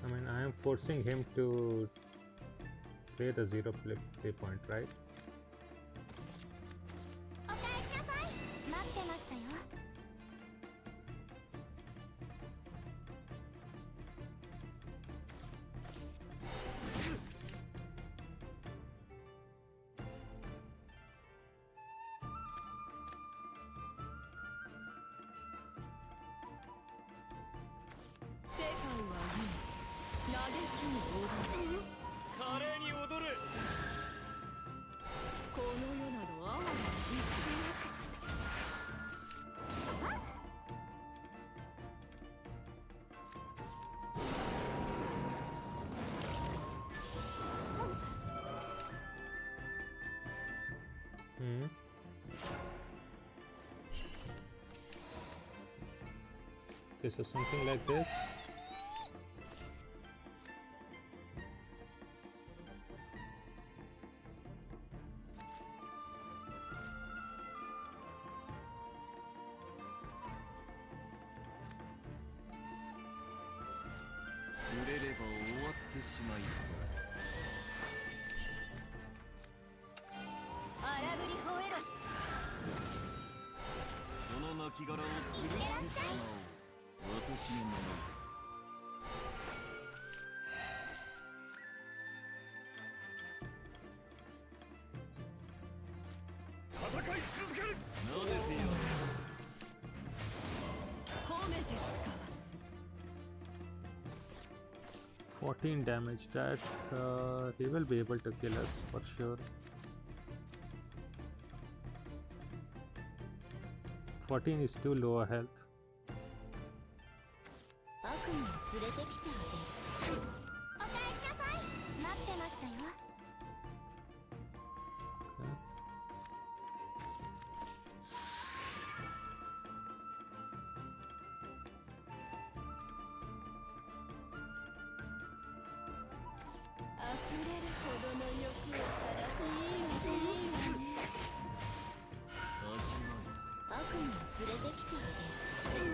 I mean, I am forcing him to play the zero play point, right? おかえりなさい。待ってましたよ。世界は今嘆きに踊る華麗に踊る。この世など哀れに生きてなかった Okay, so something like this. 触れれば終わってしまいそう。荒ぶり吠えろ。その亡骸を潰してしまおう。私のものだ。戦い続ける。なでてやる。褒めて使わす。 14 damage. That he will be able to kill us for sure. 14 is too low a health. 悪夢を連れてきてあげる。おかえりなさい。待ってましたよ。溢れるほどの欲をさらす。いいわね。悪夢を連れてきてあげる。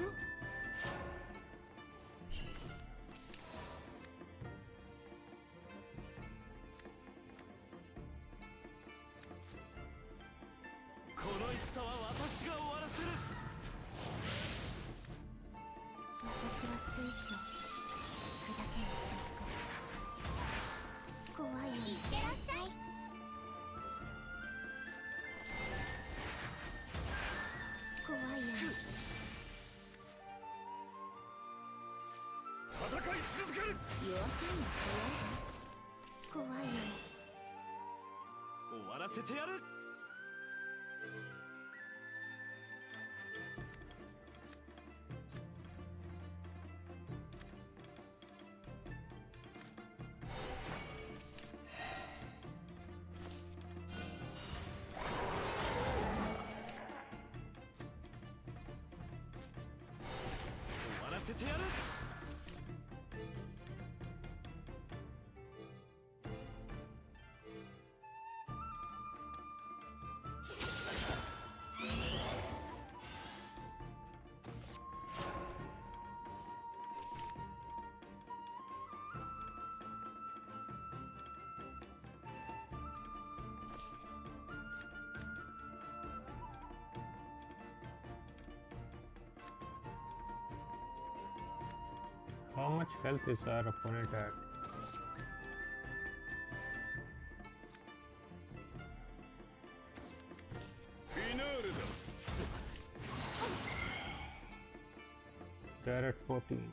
この戦は私が終わらせる。私は水晶砕けの強化。怖いよ。いってらっしゃい。怖いよ。戦い続ける。夜明けに怖い。怖いよ。終わらせてやる。終わらせてやる。How much health is our opponent at? They're at 14.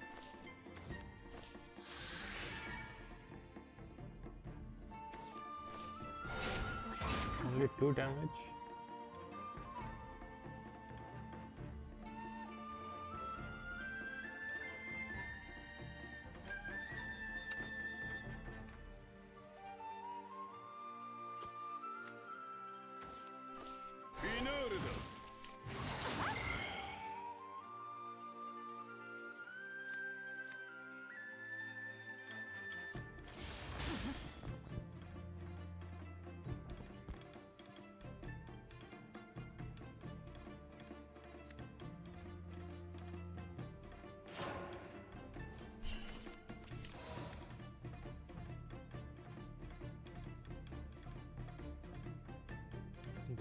Only 2 damage.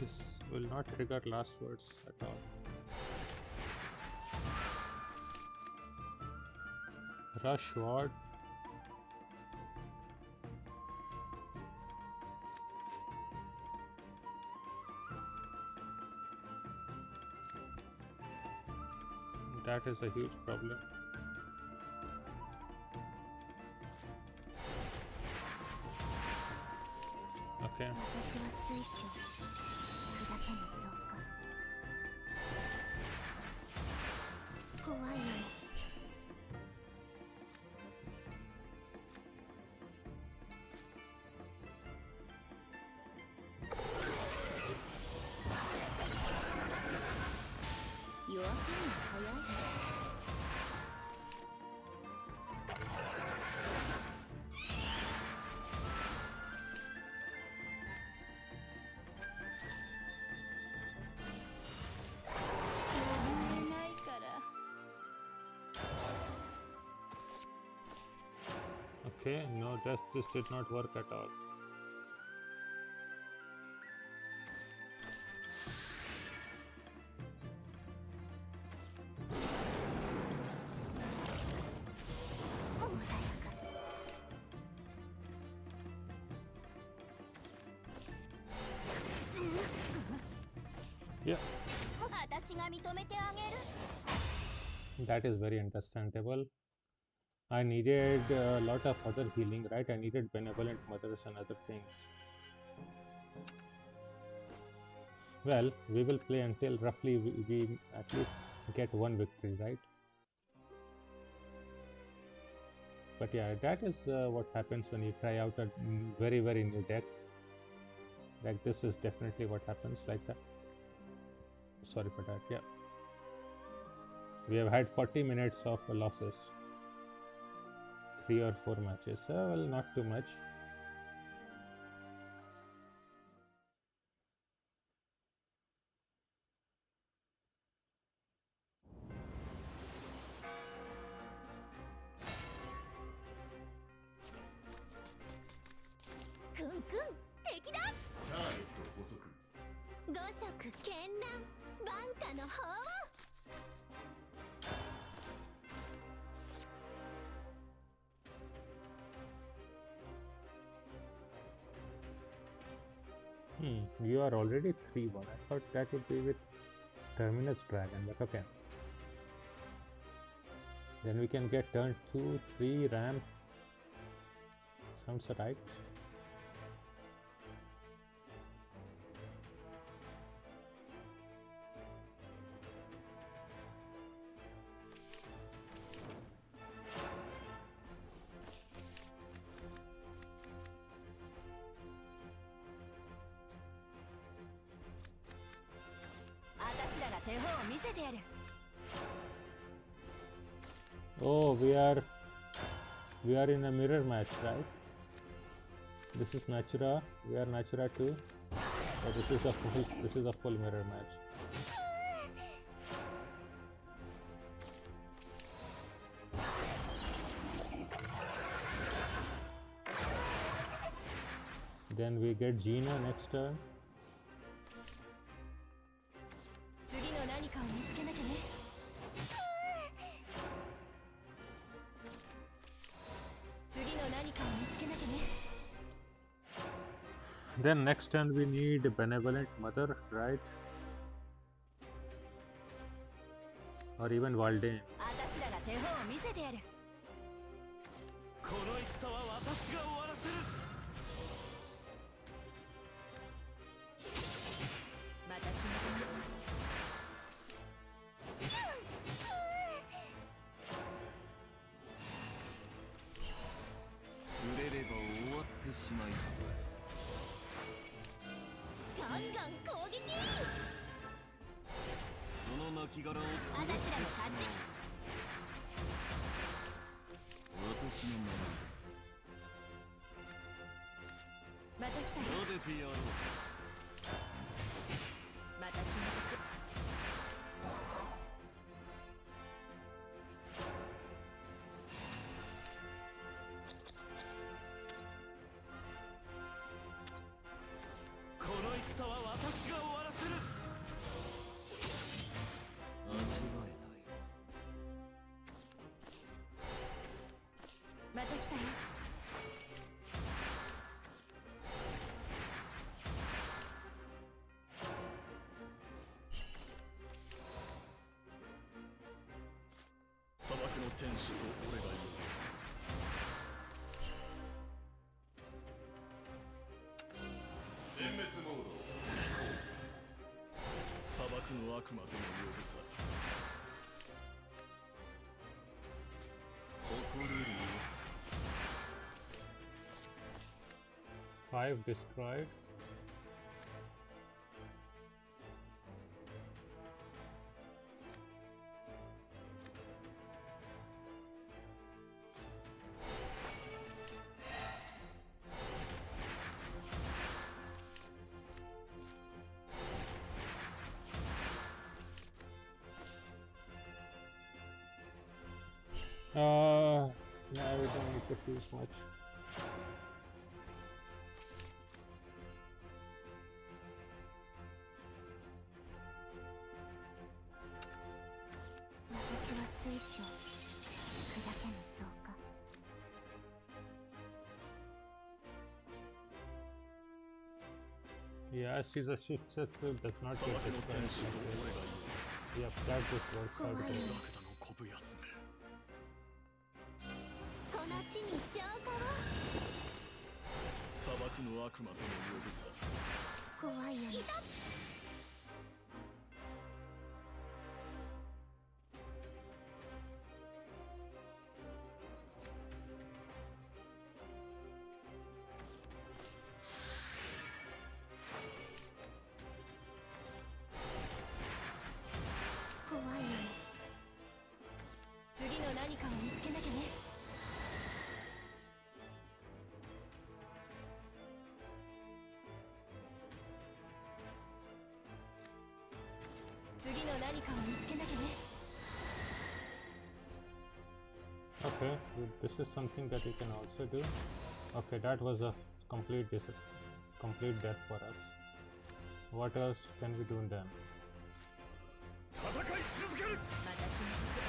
This will not trigger last words at all. Rush ward. That is a huge problem. Okay. 私は水晶砕けの増加。怖いよ。夜明けに早い。Okay, no, this did not work at all. Yeah, 私が認めてあげる。 that is very understandable. I needed a lot of other healing, right? I needed benevolent mothers and other things. Well, we will play until roughly we at least get one victory, right? But yeah, that is what happens when you try out a very new deck. Like this is definitely what happens like that. Sorry for that. Yeah, we have had 40 minutes of losses, 3 or 4 matches. Well, not too much.くんくん、敵だ。ターゲット捕捉。五色絢爛、万家の法を。 You are already 3-1. I thought that would be with Terminus Dragon, but okay. Then we can get turn 2, 3 ramp. Sounds right. Oh, we are in a mirror match, right? This is Natura. We are Natura 2. Oh, this is a full mirror match. Then we get Gina next turn. 次の何かを見つけなきゃね。次の何かを見つけなきゃね。 Then next turn we need Benevolent Mother, right? Or even Valdain. 私らが手本を見せてやる。この戦は私が終わらせる。また決めてみよう。 触れれば終わってしまいそう。 ガンガン攻撃。その亡骸を潰して私らの勝ち。私の名また来たよ。前撫でてやろう。また決めて。 この戦は私が終わらせる。味わえたよ。また来たよ。 砂漠の天使と俺がいる。殲滅モード。砂漠の悪魔とも呼ぶさ。誇れるよ。 5 destroyed. I don't need to choose much. Yeah, Caesar Shipsetsu does not get dispensed like this. Yep, that just works out great. この地に浄化を。砂漠の悪魔とも呼ぶさ。怖いよね。怖いよね。次の何かを見つけなきゃね。次の何かを見つけなきゃね。Okay, this is something that we can also do. Okay, that was a complete death for us. What else can we do then? 戦い続ける。また決めとく。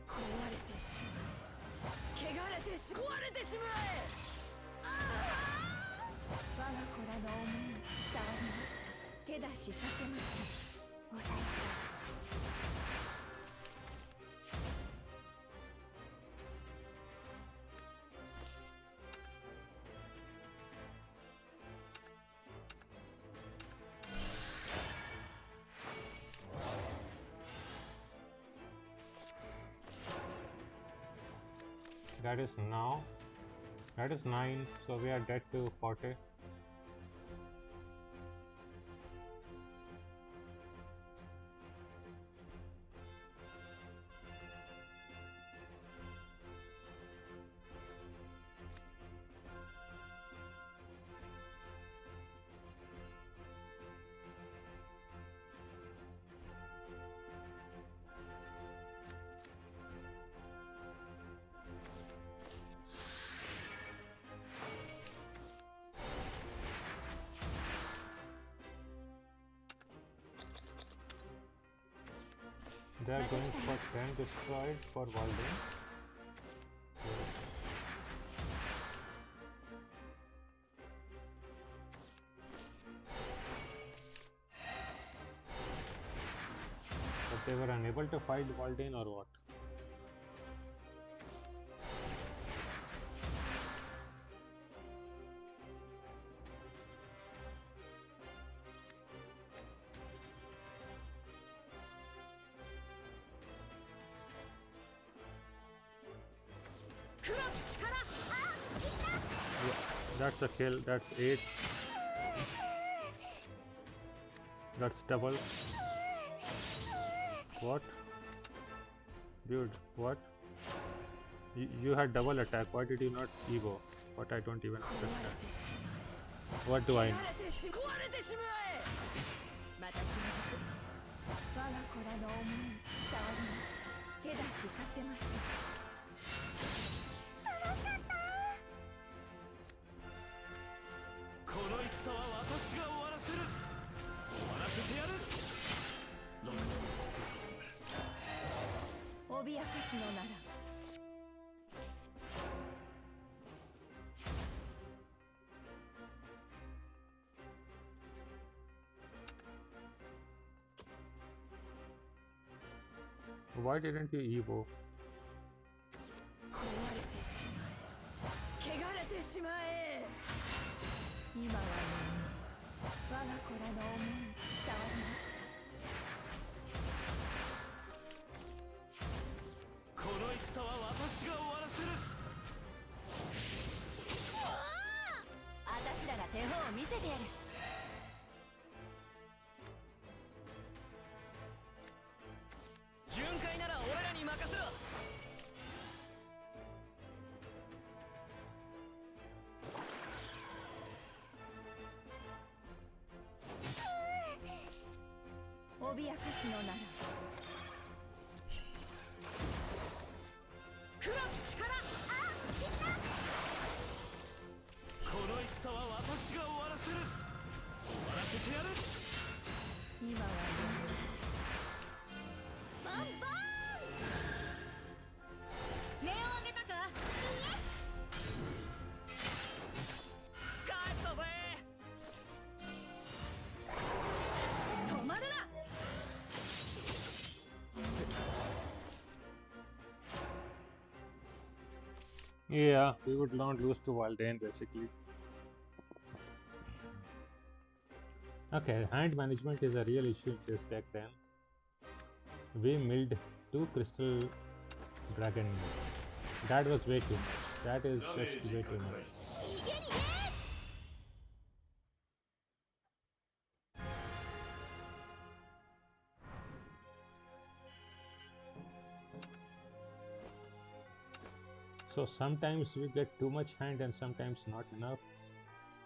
壊れてしまえ。汚れてし壊れてしまえ。我が子らの思い伝わりました。手出しさせました。穏やか。That is now. That is 9, so we are dead to 40. They are going for 10 destroyed for Walden. But they were unable to fight Walden or what? That's a kill, that's 8. That's double. What? Dude, what? You had double attack, why did you not evo? What I don't even understand. What do I know? また決めとく。我が子らの思い伝わりました。手出しさせます。この戦は私が終わらせる。終わらせてやる。脅かすのなら。Why didn't you evo? 壊れてしまえ。汚れてしまえ。今は我が子らの思い伝わりました。この戦は私が終わらせる。私らが手本を見せてやる。巡回なら俺らに任せろ。脅かすのなら黒き力。この戦は私が終わらせる。終わらせてやる。今はバンバン。音を上げたか。帰ったぜ。止まるな。Yeah, we would not lose to Waldane basically. Okay, hand management is a real issue in this deck then. We milled 2 Crystal Dragon. That was way too much. That is just way too much. So sometimes we get too much hand and sometimes not enough.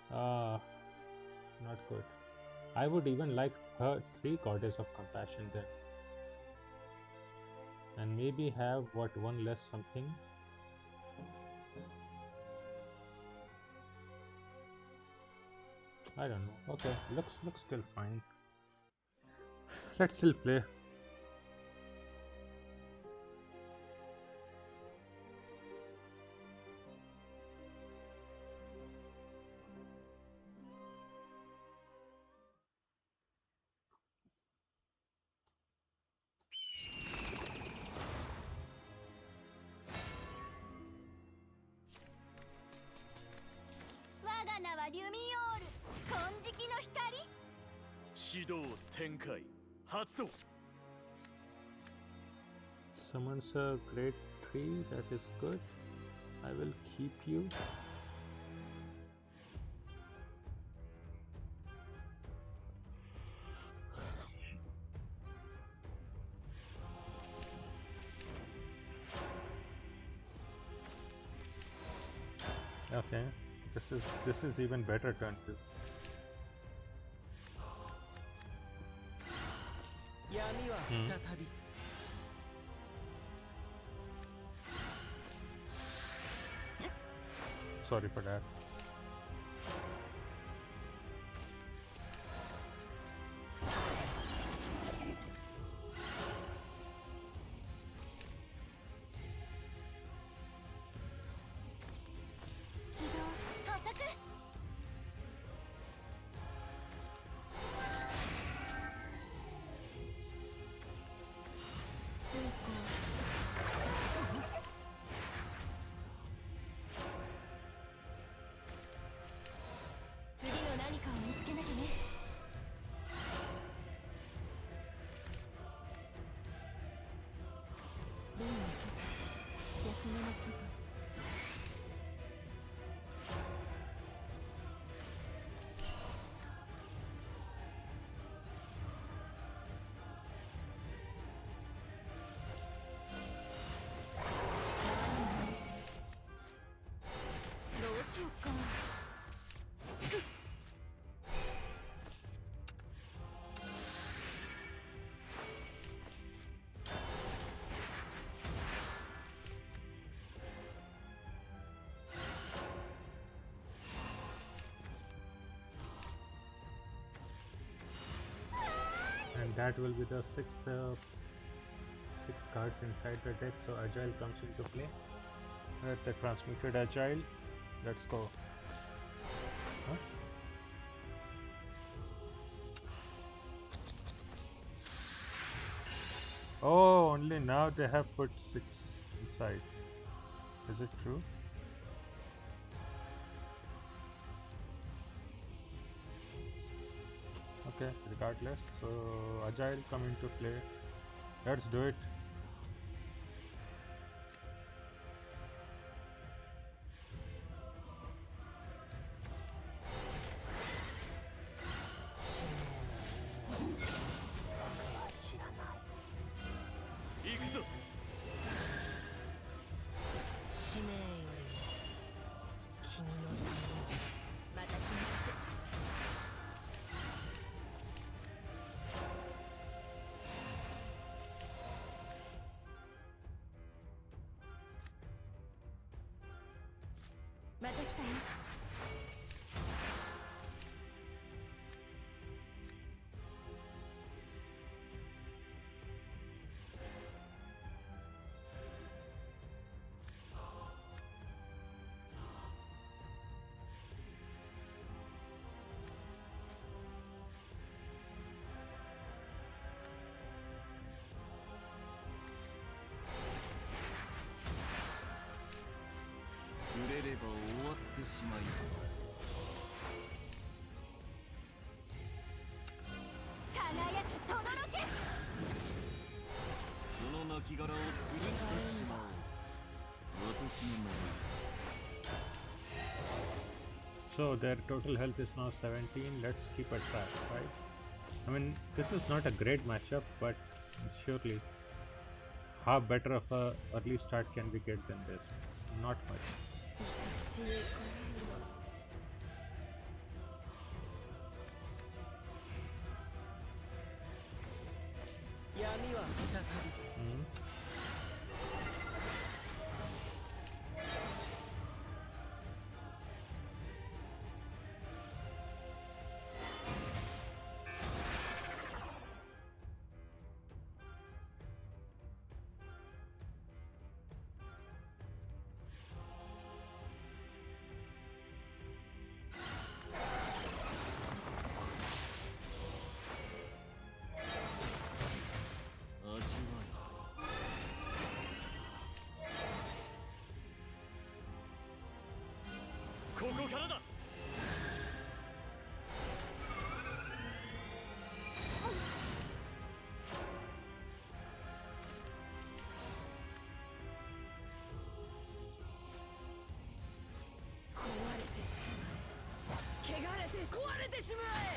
Not good. I would even like her 3 Goddess of Compassion then. And maybe have what, 1 less something. I don't know. Okay, looks still fine. Let's still play. Summons a grade 3, that is good. I will keep you. Okay, this is even better turn 2. Sorry for that. And that will be the 6 cards inside the deck, so Agile comes into play. The transmuted Agile. Let's go. Huh? Oh, only now they have put 6 inside. Is it true? Okay, regardless, so Agile come into play. Let's do it. また来たよ。触れれば終わってしまいそう。輝きとどろけ。その亡骸を吊るしてしまおう。私の名前。 So their total health is now 17. Let's keep a track, right? I mean, this is not a great matchup, but surely how better of a early start can we get than this? Not much. 愛しい声よ。闇は再び。 Hmm.ここからだ。壊れてしまえ。汚れて壊れてしまえ。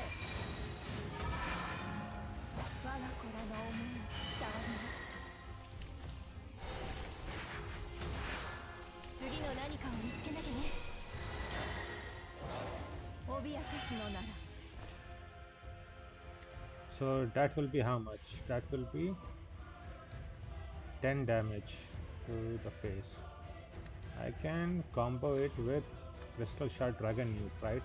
我が子らの思い伝わりました。次の何かを見つけなきゃね。脅かすのなら。 So that will be how much? That will be 10 damage to the face. I can combo it with Crystal Shard Dragon Nuke, right?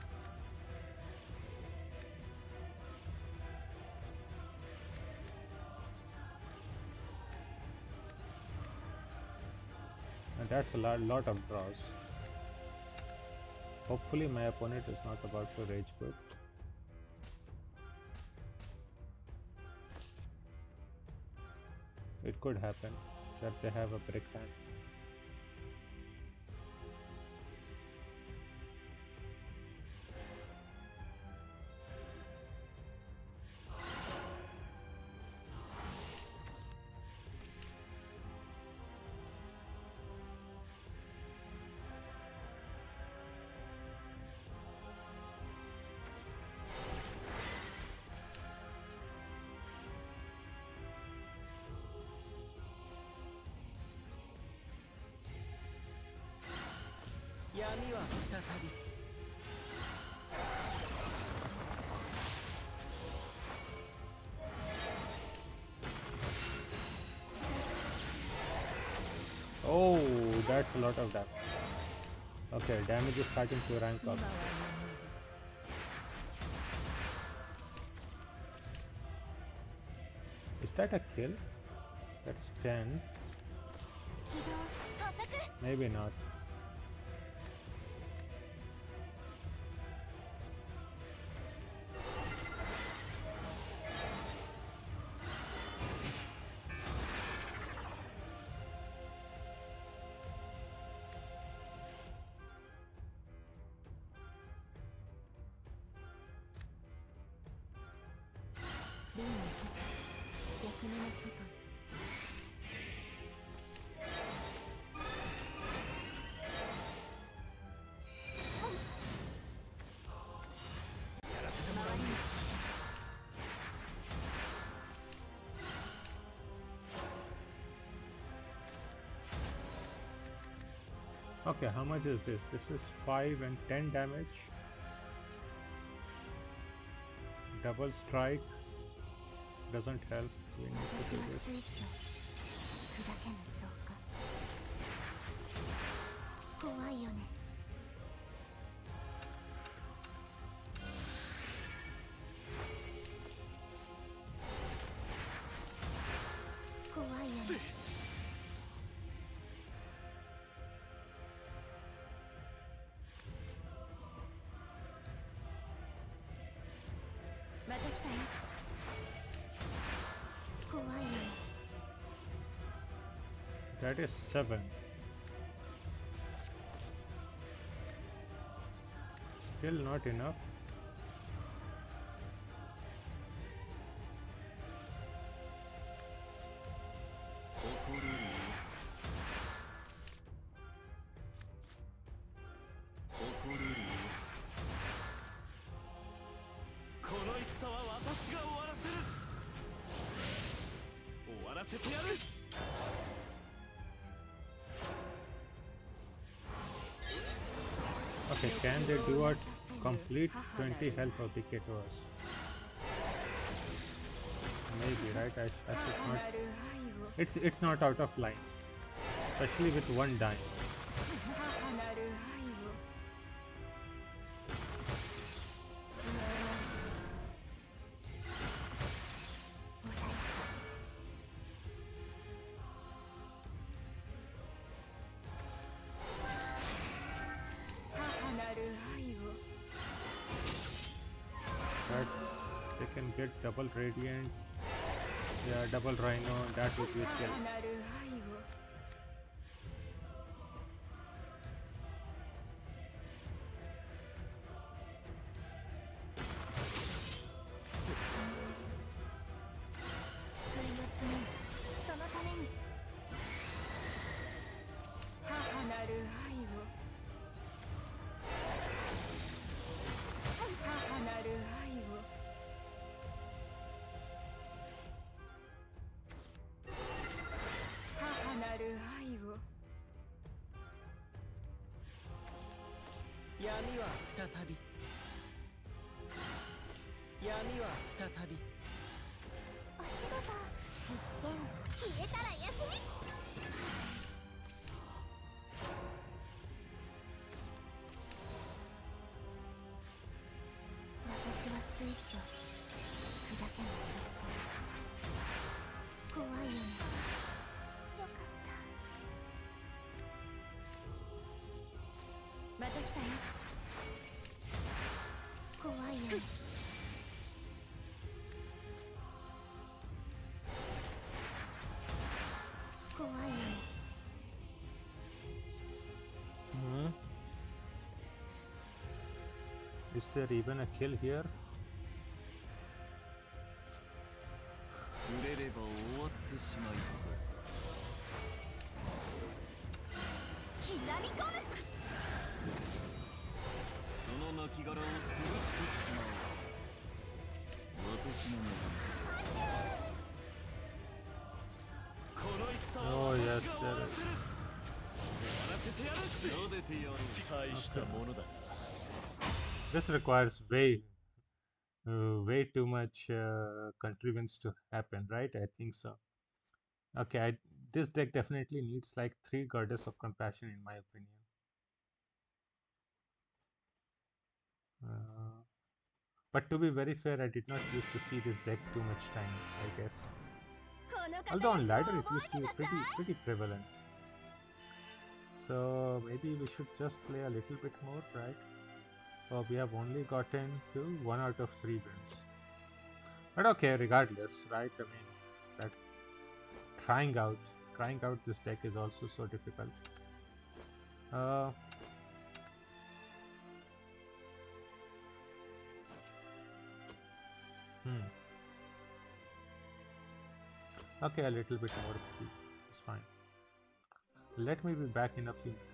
And that's a lot of draws. Hopefully my opponent is not about to rage quit. It could happen that they have a brick hand.闇は再び。 Oh, that's a lot of damage. Okay, damage is starting to rank up. 今は眠る。 Is that a kill? That's 10. 起動加速。 Maybe not. Okay, how much is this? This is 5 and 10 damage. Double strike doesn't help. We need to do this. 砕けの増加。怖いよね。That is 7. Still not enough. Okay, can they do a complete 20 health of Decay to us? Maybe, right? I should not. It's not out of line, especially with one dying. They can get double radiant, yeah, double rhino, that would be a kill. Is there even a kill here? Oh yes, there is. Okay. This requires way too much contrivance to happen, right? I think so. Okay, this deck definitely needs like 3 Goddess of Compassion in my opinion. But to be very fair, I did not used to see this deck too much time, I guess. Although on ladder it used to be pretty prevalent. So maybe we should just play a little bit more, right? Oh, we have only gotten to 1 out of 3 wins. But okay, regardless, right? I mean, that trying out this deck is also so difficult. Okay, a little bit more, it's fine. Let me be back in a few minutes.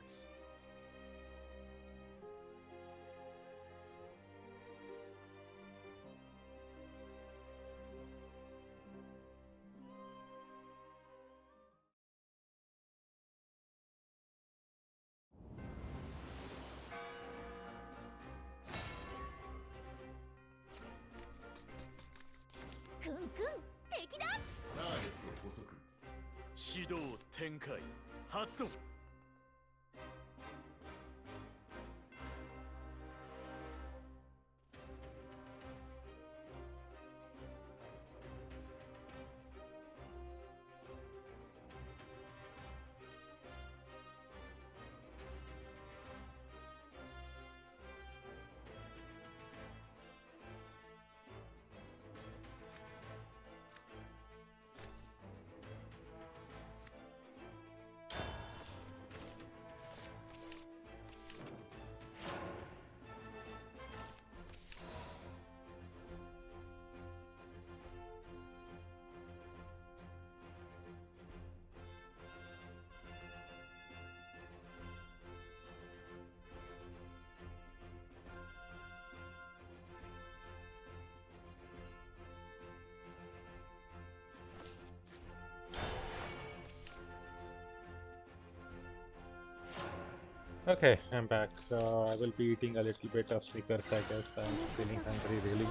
Okay, I'm back. I will be eating a little bit of Snickers, I guess. I'm feeling hungry, really.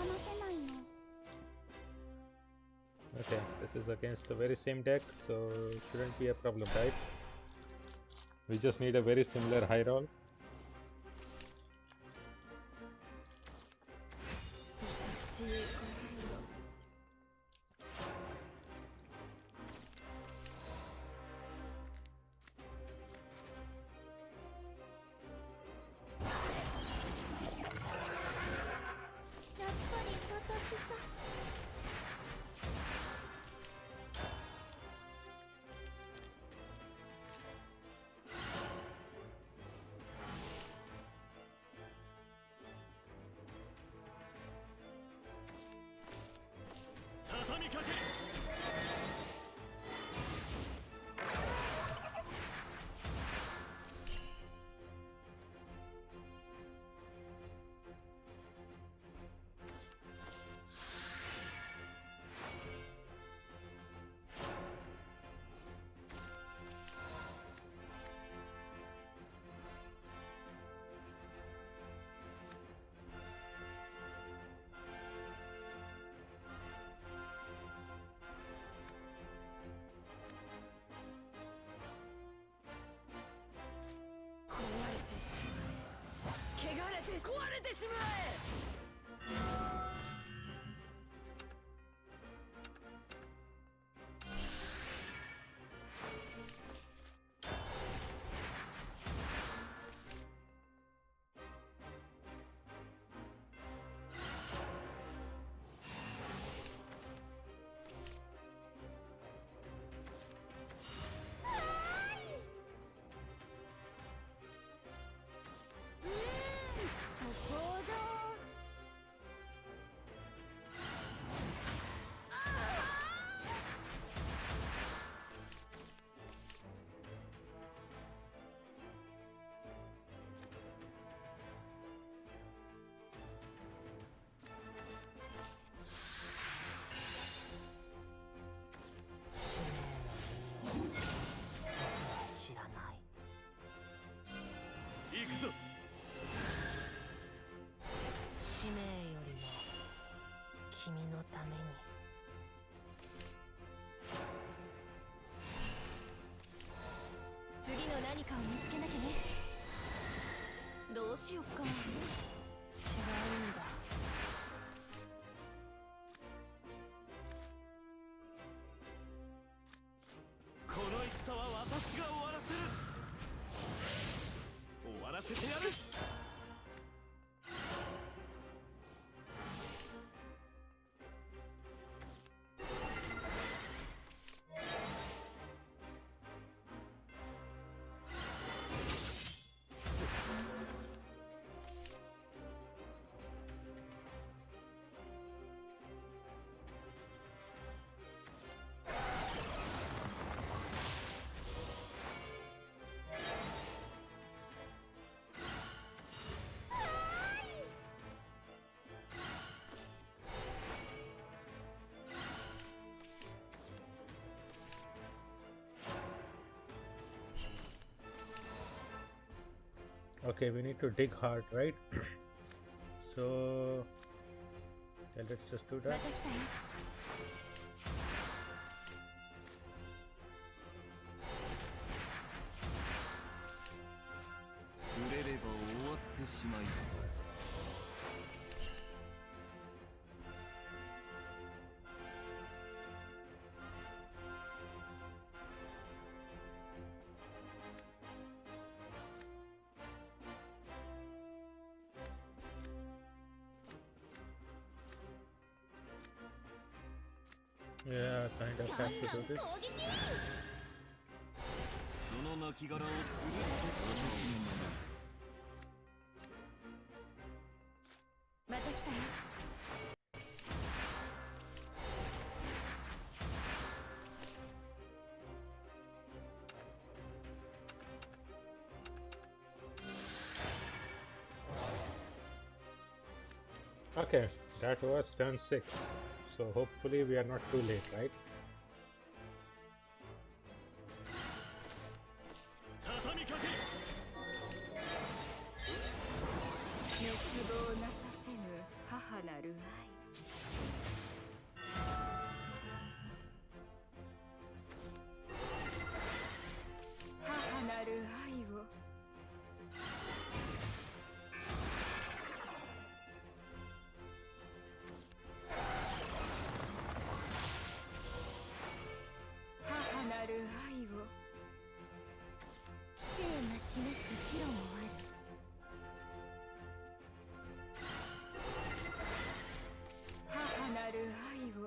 Okay, this is against the very same deck, so shouldn't be a problem, right? We just need a very similar high roll.どうしよっか。違うんだ。この戦は私が終わらせる。終わらせてやる。Okay, we need to dig hard, right? So yeah, let's just do that. 触れれば終わってしまいそう。Yeah, kind of have to do this. その亡骸を潰して私に戻る。また来たよ。Okay, that was turn 6. So hopefully we are not too late, right? 望なさせぬ母なる愛。母なる愛を。母なる愛を。知性が示す岐路もある。母なる愛を。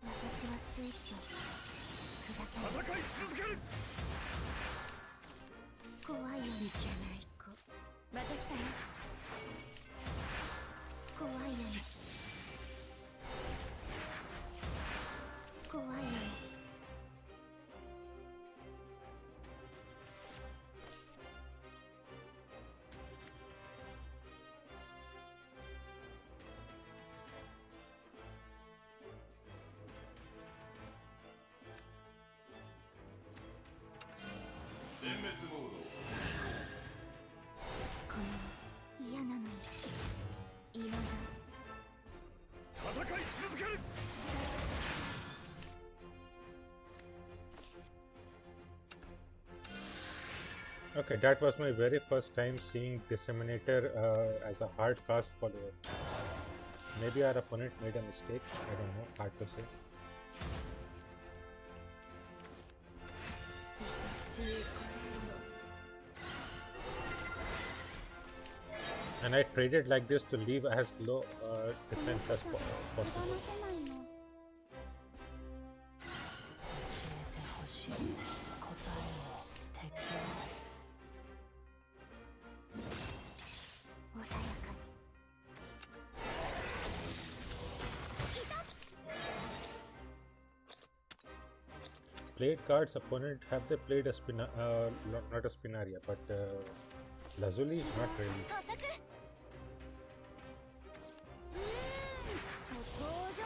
私は水晶砕けない。戦い続ける。怖いよ。いけない子。また来たよ。怖いよね。怖いよね。殲滅モード。この嫌なのに今だ。戦い続ける。 Okay, that was my very first time seeing Disseminator as a hard cast follower. Maybe our opponent made a mistake, I don't know, hard to say. 愛しいこ And I traded like this to leave as low defense as possible. 手放せないの。教えてほしい。答えを適穏やかに。 Played cards opponent, have they played a not a Spinaria, but Lazuli? Not really. 加速。ご登場。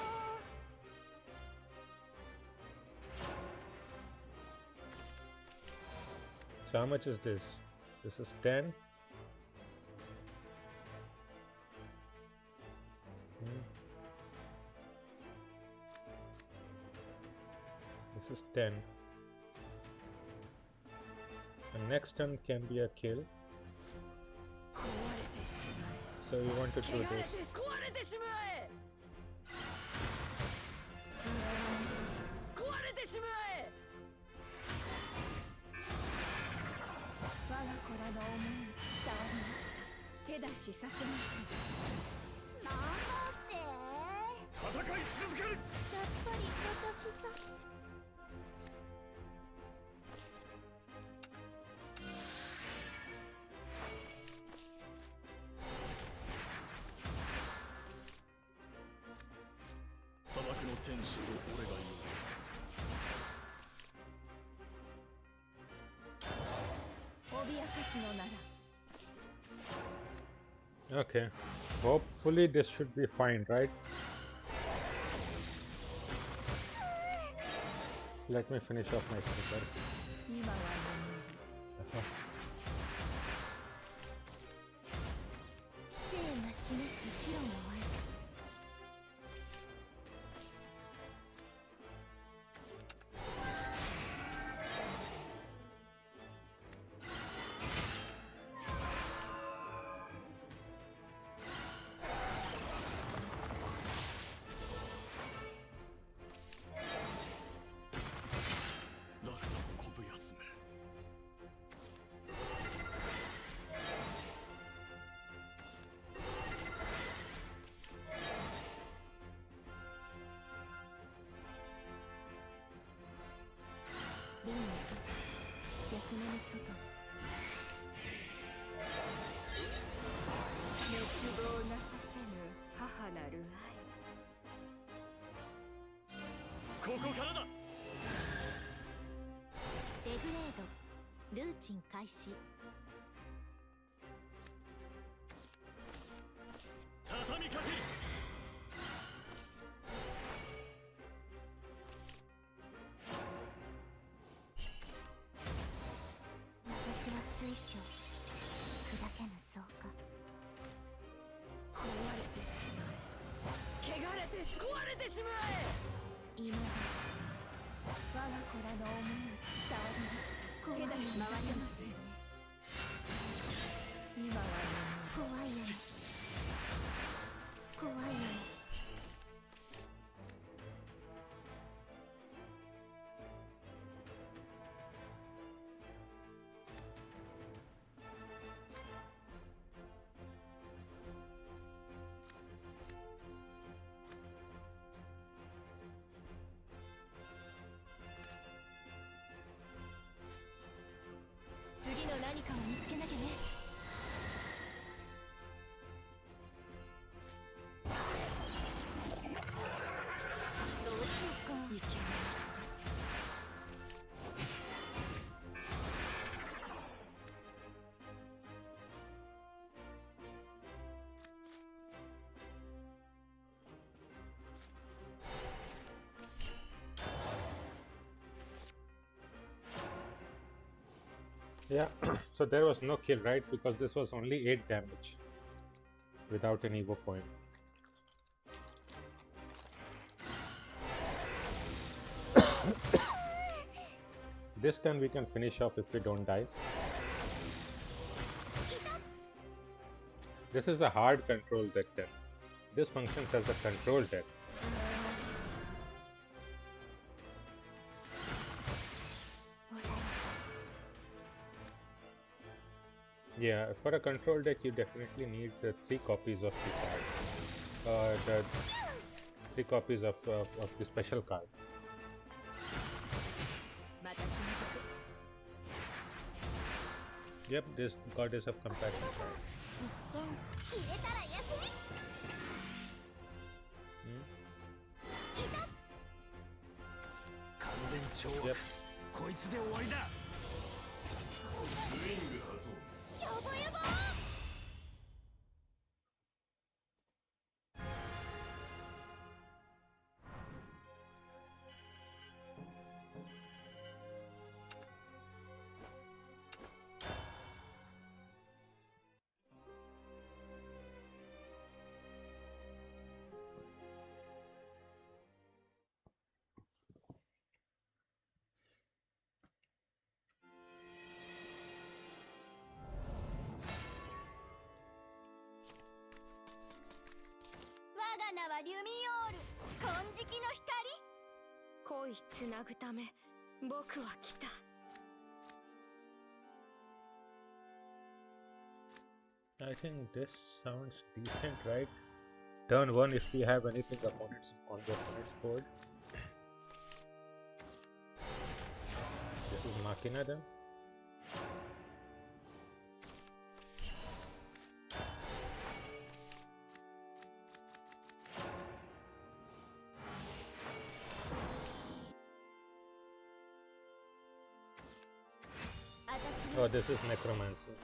So how much is this? This is 10. This is 10. And next turn can be a kill. 壊れてしまえ。 So you want to do 汚れ this. て壊れてしまえ。壊れてしまえ。我が子らの思い伝わりました。手出しさせません。なんだって。戦い続ける。やっぱり私じゃ。 砂漠の天使と俺がいる。 脅かすのなら。 Okay. Hopefully this should be fine, right? Let me finish off my stickers. 今は知性が示す岐路もある。 ラクダのこぶ休め。 リンの外、役目の外。 熱望なさせぬ母なる愛。ここからだ。 デグレード、ルーチン開始。 畳みかける。てしまえ。今我が子らの思い伝わりました。手出し回せます。今は怖いよね。怖いよね。次の何かを見つけなきゃね。どうしようか。いけない。Yeah, so there was no kill, right? Because this was only 8 damage without an Evo point. This turn we can finish off if we don't die. This is a hard control deck then. This functions as a control deck. Yeah, for a control deck you definitely need 3 copies of the card. The 3 copies of the special card. Yep, this Goddess of Compassion card. Yep. こいつで終わりだ。スイング破損。やばやば。我が名はリュミオール、金色の光。恋つなぐため僕は来た。I think this sounds decent, right? Turn 1 if we have anything opponents on the opponent's board. This is Machina then. Oh, this is Necromancer.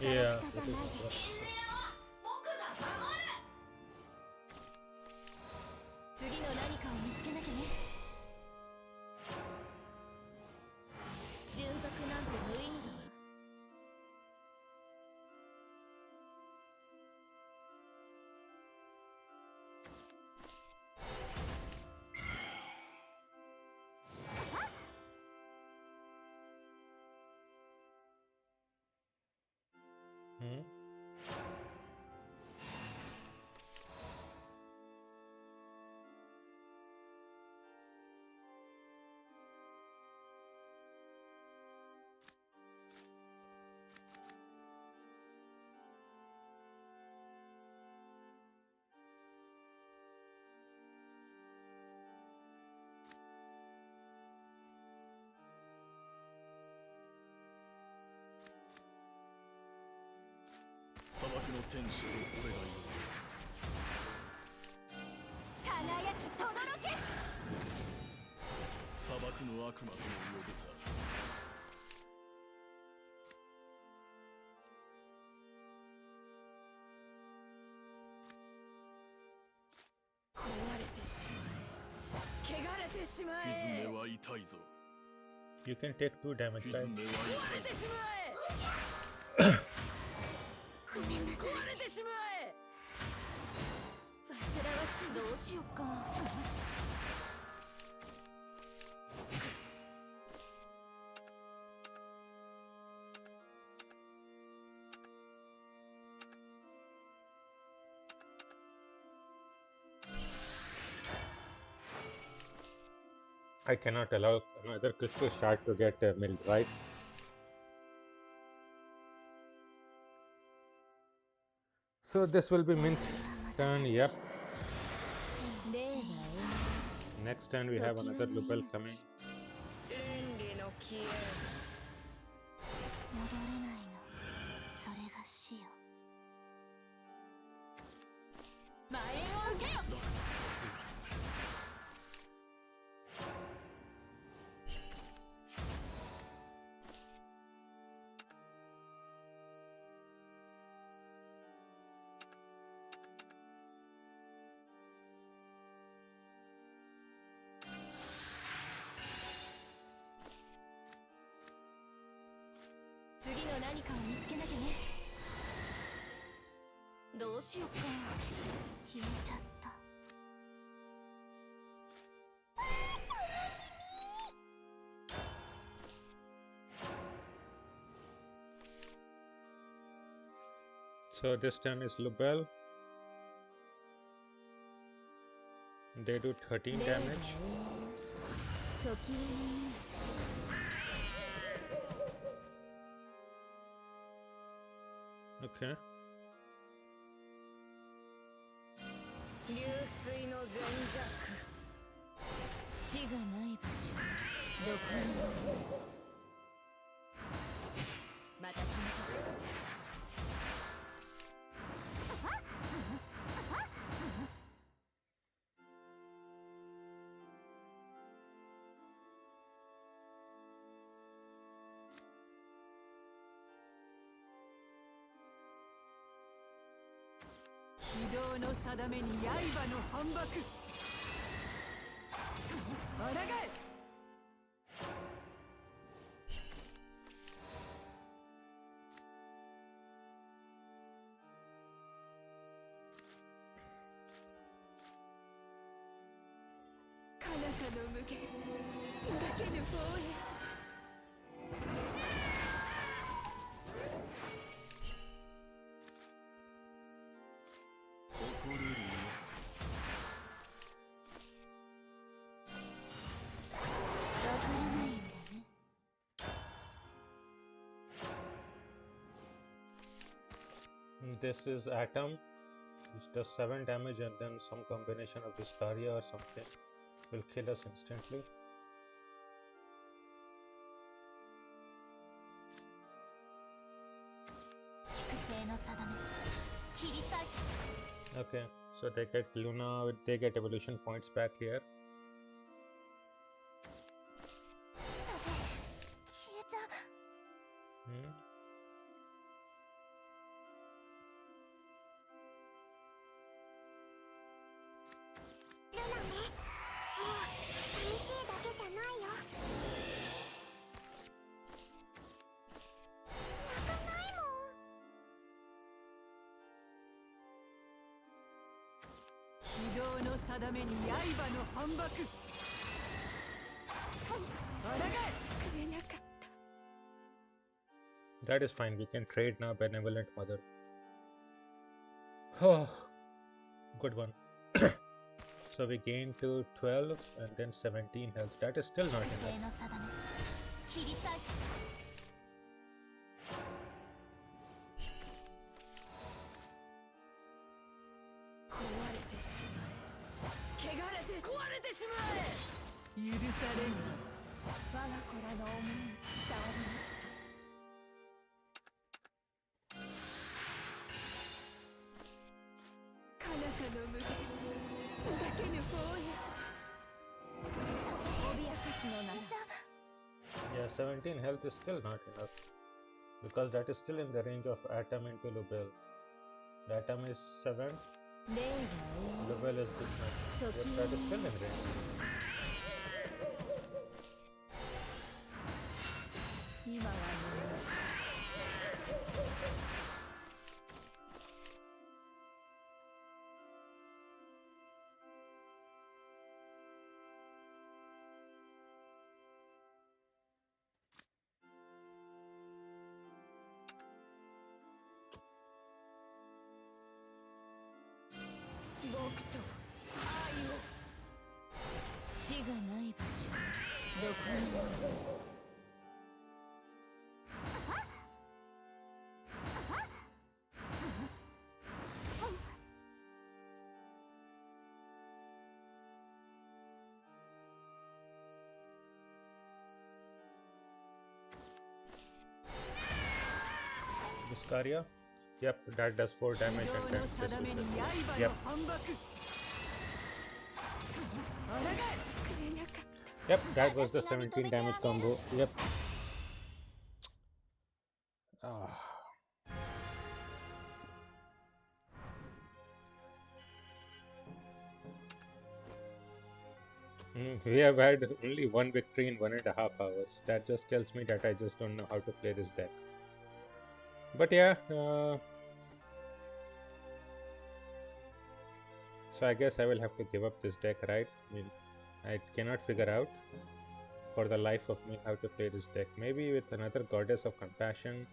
Yeah, this is Necromancer. 次の何かを見つけなきゃね。純白なんて無意味だわ。Hmm?砂漠の天使と俺がいる。輝きとどろけ。砂漠の悪魔との呼ぶさ。壊れてしまれてしま歪えめは痛いぞ。 You can take 2 damage, 歪 right? めは壊痛いぞ。れてしまえごめんなさい。壊れてしまえ煩わしい。どうしよっか。I cannot allow another crystal shard to get milled, right? So this will be mint turn, yep. 例が Next turn we have another Lubel coming. 倫理の消え戻れないの。それが死よ。前を受けよ。次の何かを見つけなきゃね。どうしよっか。消えちゃった。So this turn is Lubel. They do 13 damage. 時はね。Okay. 流水の全弱死がない場所。どこにも。また決めた。非道の定めに刃の反駁抗え彼方の無限描けぬ防衛誇れるよ。 わからないんだね。This is Atom, which does 7 damage, and then some combination of Viscaria or something will kill us instantly. Okay, so they get Luna, they get evolution points back here. 消えちゃう。 Hmm. ルナね、もう寂しいだけじゃないよ。泣かないもん。非道の定めに刃の反駁抗え救えなかった That is fine, we can trade now, Benevolent Mother. Oh, good one. So we gain to 12 and then 17 health. That is still not 粛清 enough. の定め切り裂い壊れてしまえ汚れて壊れてしまえ許されん我が子らの思い伝わりました彼方の無限描けぬ防衛脅かすのなら Yeah, 17 health is still not enough. Because that is still in the range of Atom into Lubel. The Atom is 7, 霊が Lubel is this much. Yep, that is still in range. 今はもう僕と愛を死がない場所どこにもViscaria? Yep, that does 4 damage and then this is the, yep. Yep, that was the 17 damage combo. Yep. We have had only one victory in 1.5 hours. That just tells me that I just don't know how to play this deck. But yeah, so I guess I will have to give up this deck, right? I mean, I cannot figure out for the life of me how to play this deck. Maybe with another Goddess of Compassion.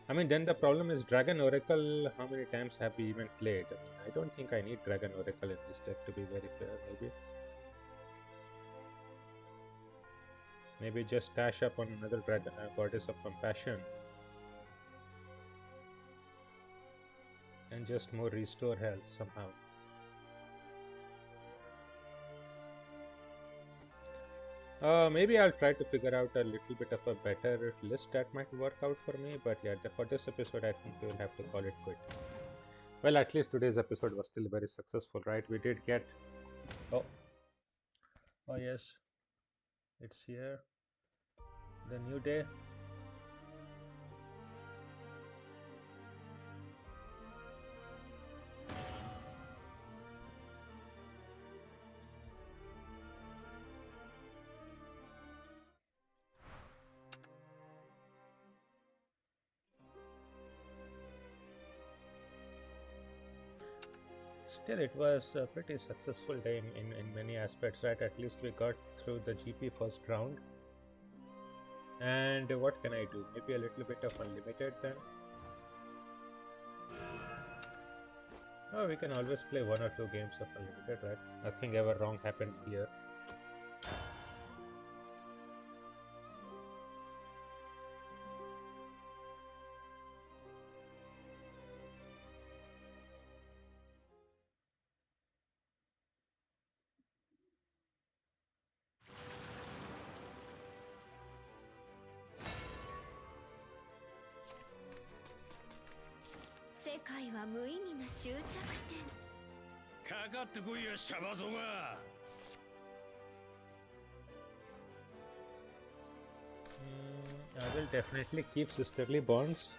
I mean, then the problem is Dragon Oracle. How many times have we even played? I mean, I don't think I need Dragon Oracle in this deck, to be very fair. Maybe just stash up on another Dragon Goddess of Compassion and just more restore health somehow. Maybe I'll try to figure out a little bit of a better list that might work out for me, but yeah, for this episode I think we'll have to call it quit. Well, at least today's episode was still very successful, right? We did get... Oh yes, it's here. The new day. Still, it was a pretty successful day in many aspects, right? At least we got through the GP first round. And what can I do? Maybe a little bit of unlimited then? Oh, we can always play 1 or 2 games of unlimited, right? Nothing ever wrong happened here. I will definitely keep sisterly bonds.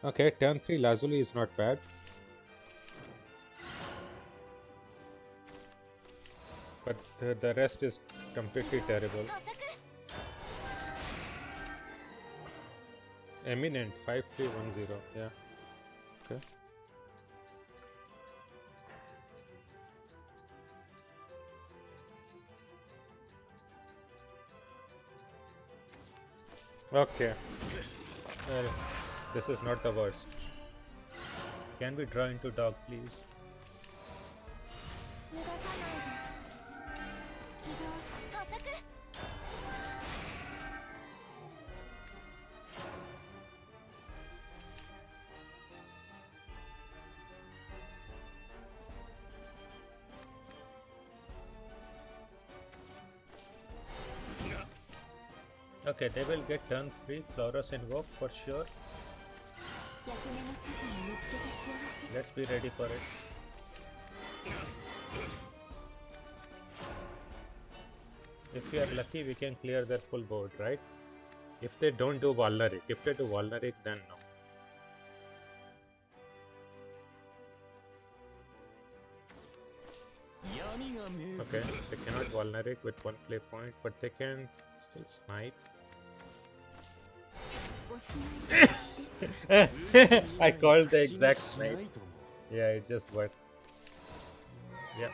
Okay, turn 3 Lazuli is not bad. But the rest is completely terrible. Eminent 5310, yeah. Okay. Okay. Well, this is not the worst. Can we draw into dog, please? Okay, they will get turn 3 Florus Invoke for sure. Let's be ready for it. If we are lucky, we can clear their full board, right? If they don't do Vulneric. If they do Vulneric, then no. Okay, they cannot Vulneric with 1 play point, but they can still snipe. I called the exact snipe. Yeah, it just worked. Yeah.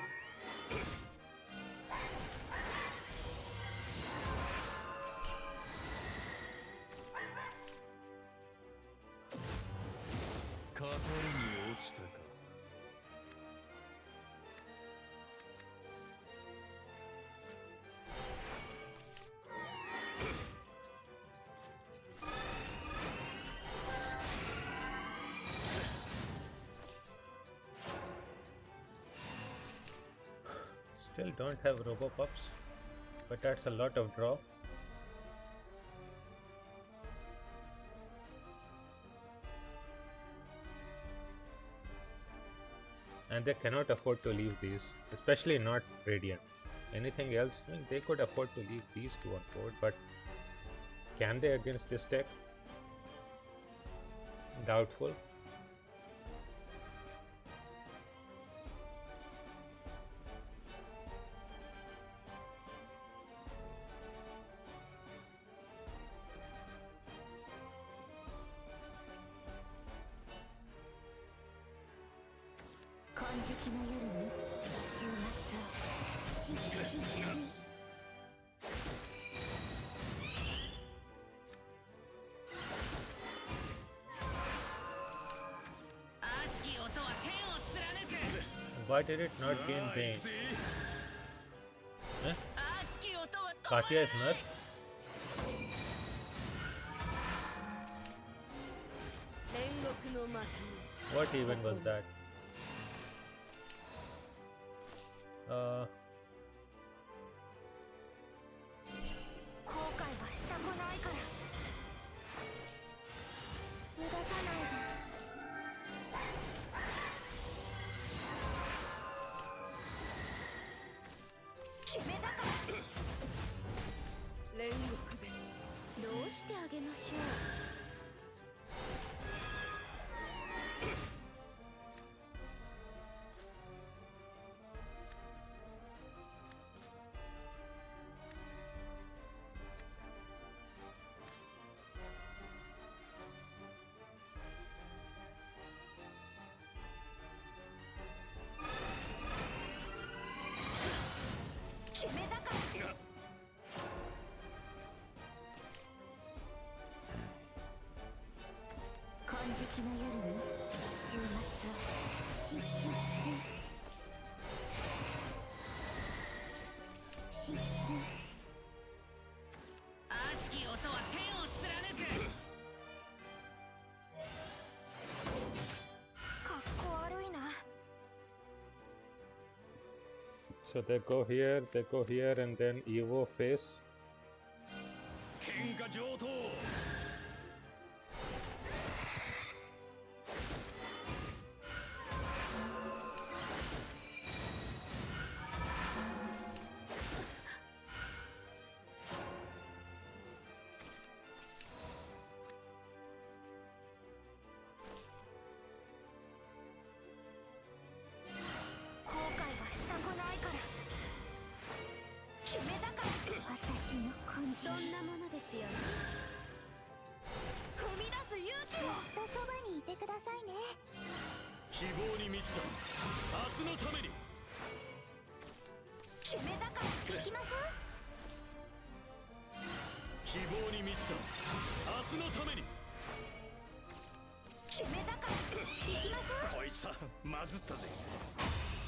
Still don't have Robopups, but that's a lot of draw. And they cannot afford to leave these, especially not Radiant. Anything else, I mean, they could afford to leave these two on board, but can they against this deck? Doubtful. Why did it not gain Bane? Eh? Katia is nerfed? What even was that? So they go here, and then Evo face.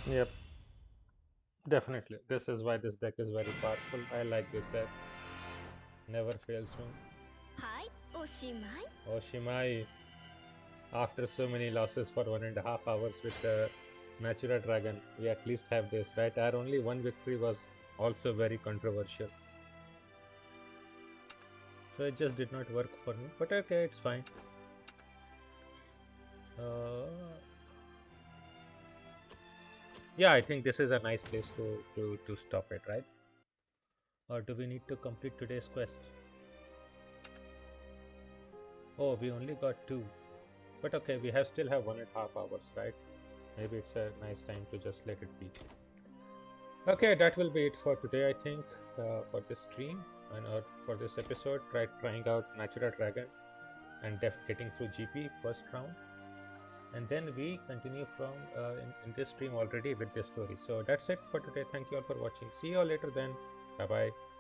Yep, definitely. This is why this deck is very powerful. I like this deck. Never fails me. Oshimai. After so many losses for 1.5 hours with the Natura Dragon, we at least have this, right? Our only one victory was also very controversial. So it just did not work for me, but okay, it's fine. Yeah, I think this is a nice place to stop it, right? Or do we need to complete today's quest? Oh, we only got 2. But okay, we still have 1.5 hours, right? Maybe it's a nice time to just let it be. Okay, that will be it for today, I think, for this stream and for this episode. Trying out Natura Dragon. and getting through GP first round, and then we continue from in this stream already with this story. So that's it for today. Thank you all for watching. See you all later then. Bye bye.